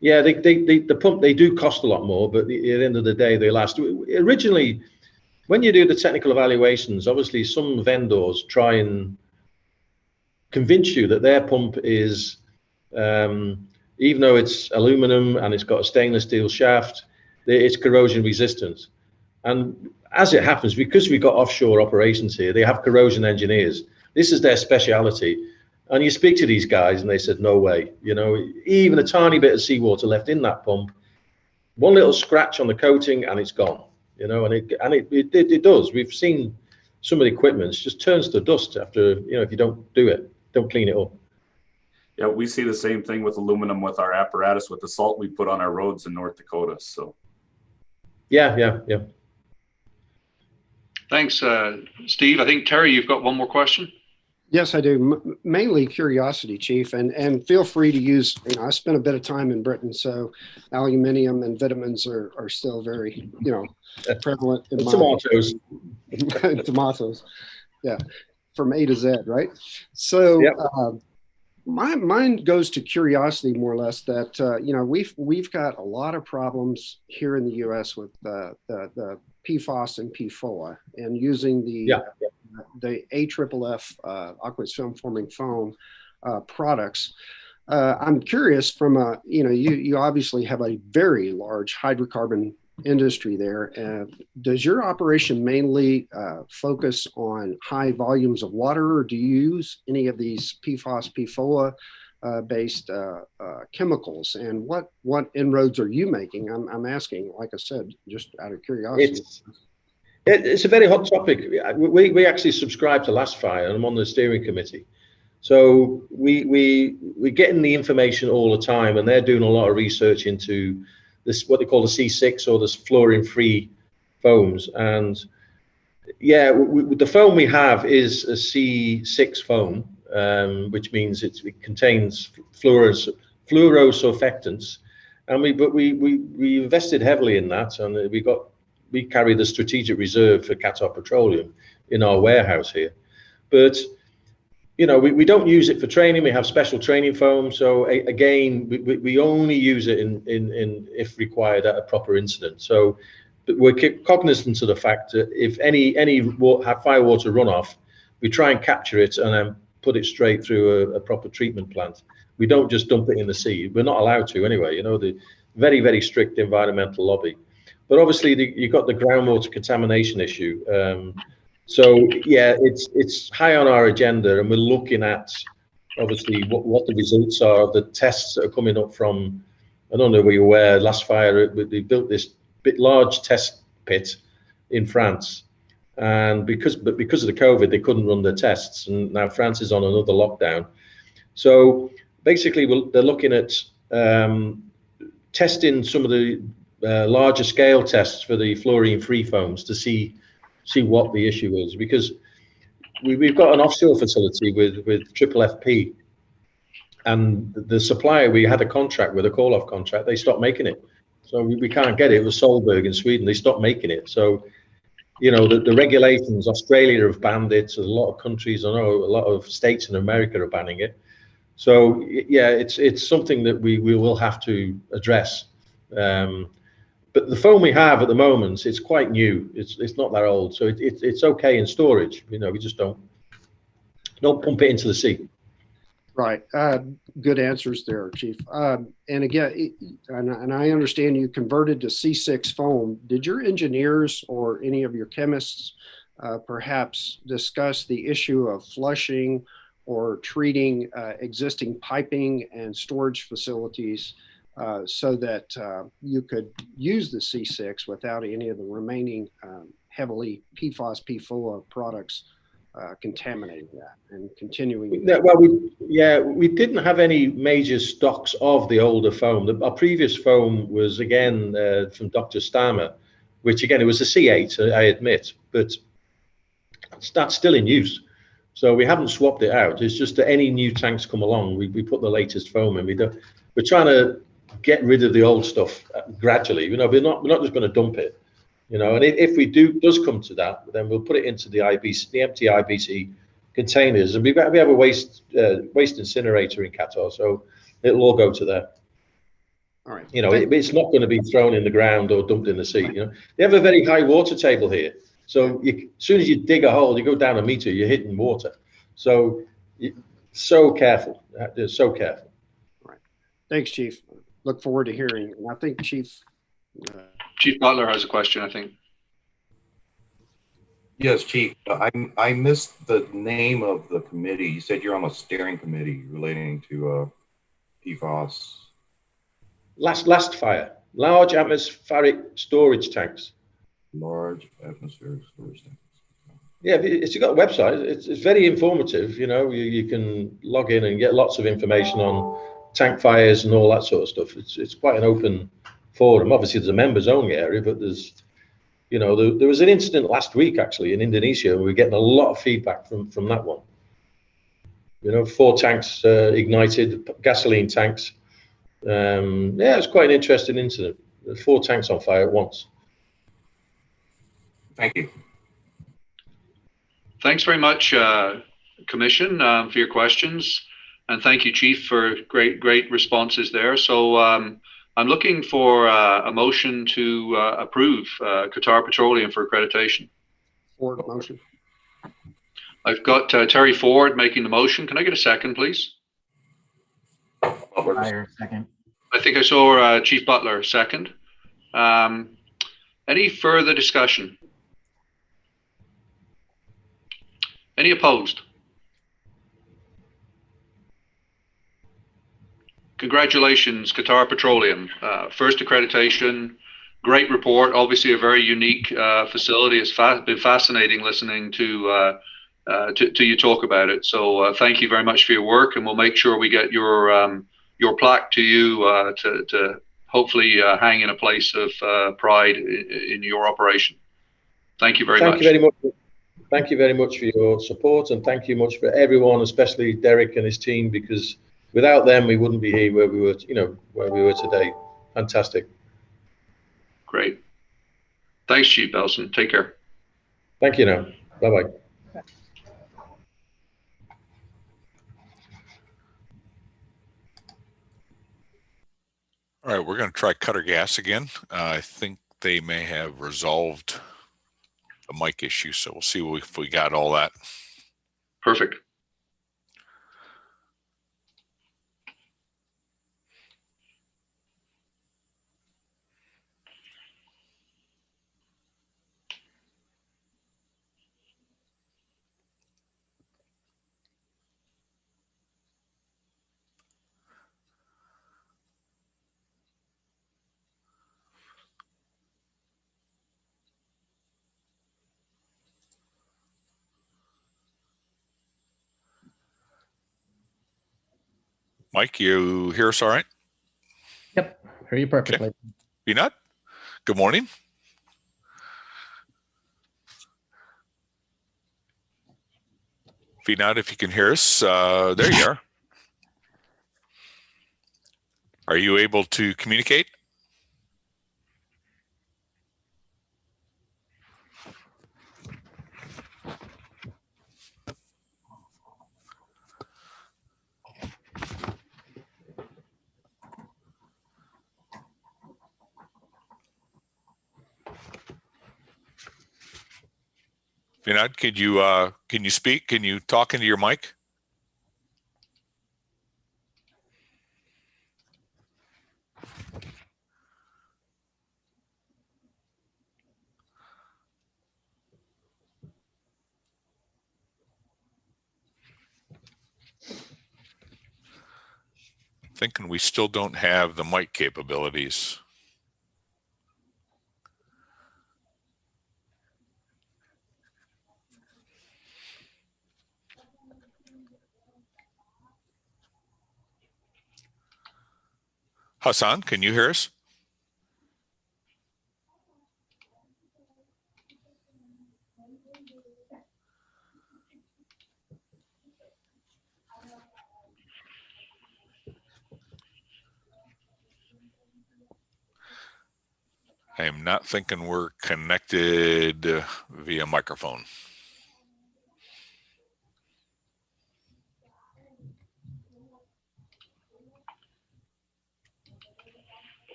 Speaker 2: Yeah, the pump, they do cost a lot more, but at the end of the day, they last. Originally, when you do the technical evaluations, obviously some vendors try and convince you that their pump is, even though it's aluminum and it's got a stainless steel shaft, it's corrosion resistant. And as it happens, because we've got offshore operations here, they have corrosion engineers. This is their speciality. And you speak to these guys and they said, no way, even a tiny bit of seawater left in that pump, one little scratch on the coating and it's gone, and it does. We've seen some of the equipment just turns to dust after, if you don't clean it up. Yeah, we see the same thing with aluminum with our apparatus, with the salt we put on our roads in North Dakota. So, yeah.
Speaker 8: Thanks, Steve. I think, Terry, you've got one more question.
Speaker 5: Yes, I do. Mainly curiosity, Chief, and feel free to use, I spent a bit of time in Britain, so aluminium and vitamins are still very, prevalent in
Speaker 10: tomatoes.
Speaker 5: Tomatoes. Yeah. From A to Z, right? So, yep. My mind goes to curiosity, more or less, that we've got a lot of problems here in the U.S. with the PFOS and PFOA, and using the AFFF aqueous film forming foam products. I'm curious from you obviously have a very large hydrocarbon industry there. Does your operation mainly focus on high volumes of water, or do you use any of these PFOS, PFOA based chemicals? And what inroads are you making? I'm asking, like I said, just out of curiosity.
Speaker 10: It's a very hot topic. We actually subscribe to Last Fire, and I'm on the steering committee. So we're getting the information all the time, and they're doing a lot of research into this, what they call the C6 or the fluorine-free foams. And yeah, the foam we have is a C6 foam, which means it contains fluorosurfactants. And we invested heavily in that, and we carry the strategic reserve for Qatar Petroleum in our warehouse here. But you know, we don't use it for training. We have special training foam. So again, we only use it in if required at a proper incident. So we're cognizant of the fact that if any fire water runoff, we try and capture it and then put it straight through a proper treatment plant. We don't just dump it in the sea. We're not allowed to anyway. You know, the very, very strict environmental lobby. But obviously, you've got the groundwater contamination issue. So yeah, it's high on our agenda, and we're looking at obviously what the results are of the tests that are coming up from. I don't know if you're aware. Last fire, they built this large test pit in France, and because of the COVID, they couldn't run their tests, and now France is on another lockdown. So basically, they're looking at testing some of the larger scale tests for the fluorine-free foams to see what the issue is, because we've got an offshore facility with Triple FP, and the supplier we had a contract with, a call-off contract, they stopped making it, so we can't get it. It was Solberg in Sweden. They stopped making it. So you know, the regulations, Australia have banned it. So a lot of countries, I know a lot of states in America are banning it. So yeah, it's something that we will have to address. But the foam we have at the moment, it's quite new. It's not that old, so it's okay in storage. You know, we just don't pump it into the sea.
Speaker 5: Right. Good answers there, Chief. And again, and I understand you converted to C6 foam. Did your engineers or any of your chemists perhaps discuss the issue of flushing or treating existing piping and storage facilities so that you could use the C6 without any of the remaining heavily PFAS, PFOA products contaminating that and continuing?
Speaker 10: Well, we didn't have any major stocks of the older foam. Our previous foam was again from Dr. Starmer, which again, it was a C8, I admit, but that's still in use. So we haven't swapped it out. It's just that any new tanks come along, we put the latest foam in. We're trying to get rid of the old stuff gradually. You know, we're not just going to dump it. You know, and if we does come to that, then we'll put it into the empty IBC containers, and we have a waste incinerator in Qatar, so it'll all go to there.
Speaker 5: All right.
Speaker 10: You know, it's not going to be thrown in the ground or dumped in the sea. You know, they have a very high water table here, so as soon as you dig a hole, you go down a meter, you're hitting water. So, so careful. They're so careful.
Speaker 5: All right. Thanks, Chief. Look forward to hearing. And I think Chief
Speaker 8: Butler has a question, I think.
Speaker 14: Yes, Chief. I missed the name of the committee. You said you're on a steering committee relating to PFAS.
Speaker 10: Last fire. Large atmospheric storage tanks.
Speaker 14: Large atmospheric storage tanks.
Speaker 10: Yeah, it's got a website. It's very informative. You know, you can log in and get lots of information on tank fires and all that sort of stuff. It's quite an open forum. Obviously, there's a members only area, but there's, you know, there was an incident last week actually in Indonesia. We were getting a lot of feedback from that one. You know, 4 tanks ignited, gasoline tanks. Yeah, it's quite an interesting incident. There's 4 tanks on fire at once.
Speaker 14: Thank you.
Speaker 8: Thanks very much, Commission, for your questions. And thank you, Chief, for great responses there. So I'm looking for a motion to approve Qatar Petroleum for accreditation.
Speaker 5: Ford motion.
Speaker 8: I've got Terry Ford making the motion. Can I get a second, please?
Speaker 7: Butler, second.
Speaker 8: I think I saw Chief Butler second. Any further discussion? Any opposed? Congratulations, Qatar Petroleum. First accreditation, great report. Obviously a very unique facility. It's been fascinating listening to till you talk about it. So thank you very much for your work, and we'll make sure we get your plaque to you to hopefully hang in a place of pride in your operation. Thank you very much.
Speaker 10: Thank you very much. Thank you very much for your support, and thank you much for everyone, especially Derek and his team, because without them we wouldn't be here where we were, where we were today. Fantastic.
Speaker 8: Great. Thanks, Chief Belson. Take care.
Speaker 10: Thank you now. Bye-bye.
Speaker 1: All right, we're going to try Cutter Gas again. I think they may have resolved the mic issue, so we'll see if we got all that.
Speaker 8: Perfect.
Speaker 1: Mike, you hear us all right?
Speaker 9: Yep, hear you perfectly.
Speaker 1: Okay. Peanut, good morning. Peanut, if you can hear us, there you are. Are you able to communicate? Vinod, can you speak? Can you talk into your mic? Thinking we still don't have the mic capabilities. Hassan, can you hear us? I am not thinking we're connected via microphone.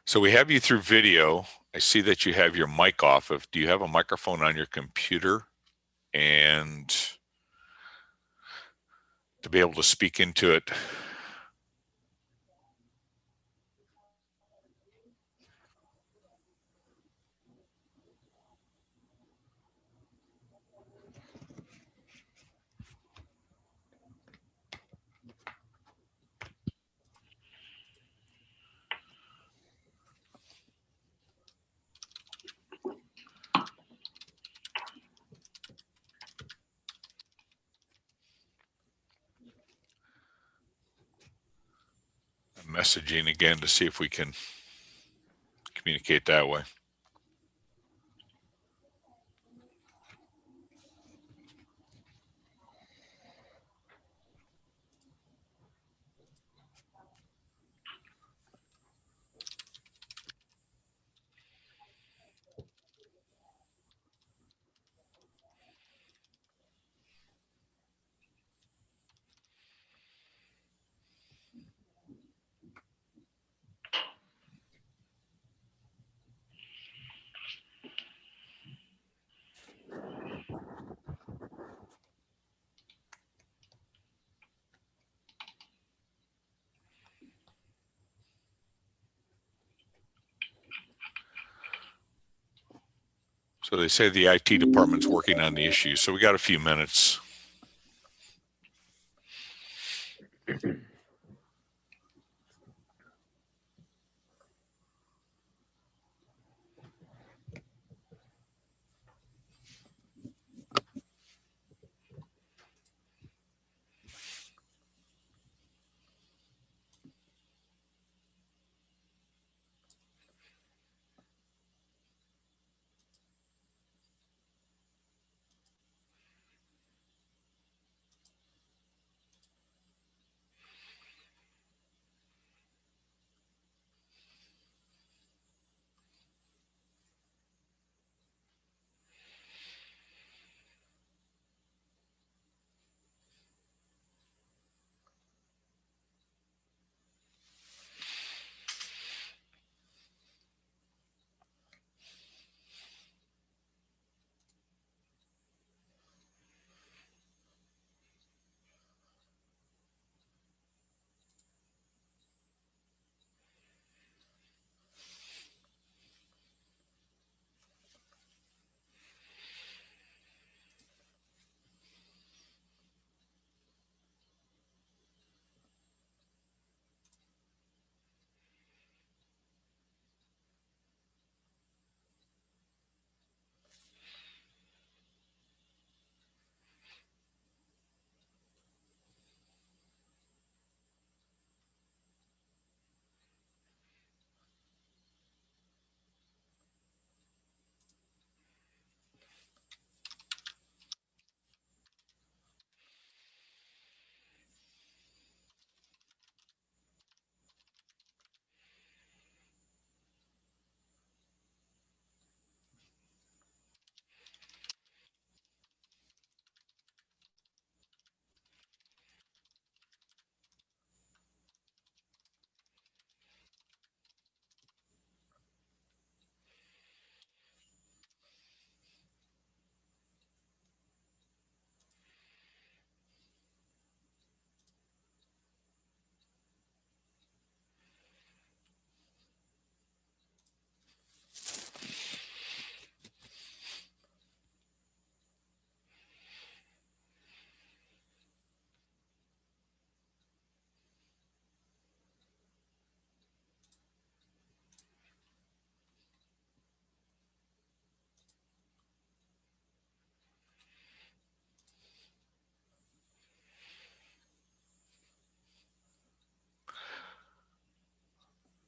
Speaker 1: So we have you through video. I see that you have your mic off. Do you have a microphone on your computer and to be able to speak into it? I'm messaging again to see if we can communicate that way. So they say the IT department's working on the issue. So we got a few minutes.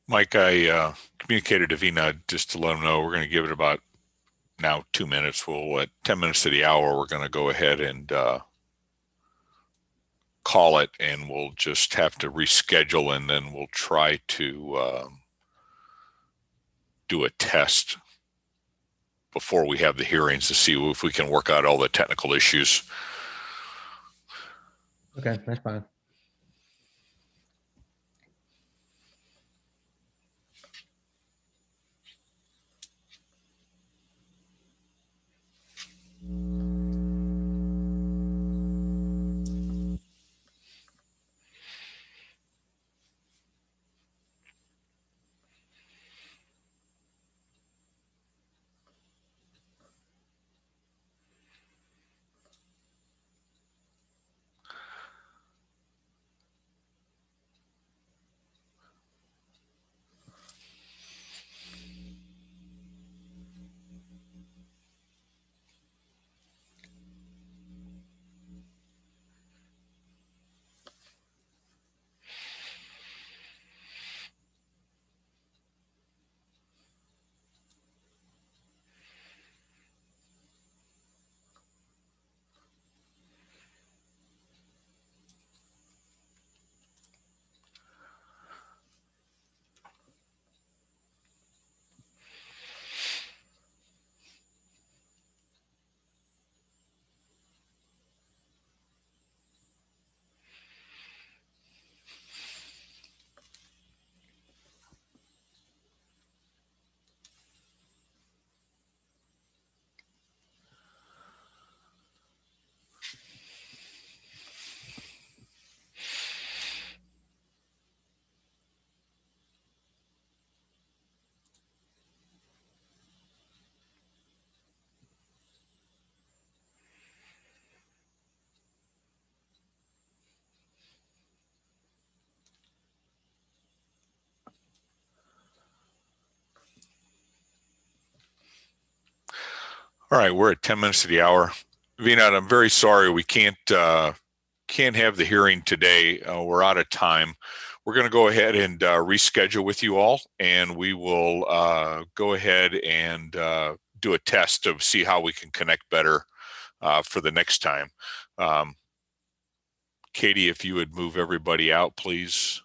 Speaker 1: Mike, I communicated to VNUD just to let them know we're going to give it about now 2 minutes. We'll at 10 minutes to the hour, we're going to go ahead and call it, and we'll just have to reschedule, and then we'll try to do a test before we have the hearings to see if we can work out all the technical issues.
Speaker 9: Okay, that's fine.
Speaker 1: All right, we're at 10 minutes to the hour. Vinod, I'm very sorry we can't have the hearing today. We're out of time. We're going to go ahead and reschedule with you all, and we will go ahead and do a test to see how we can connect better for the next time. Katie, if you would move everybody out, please.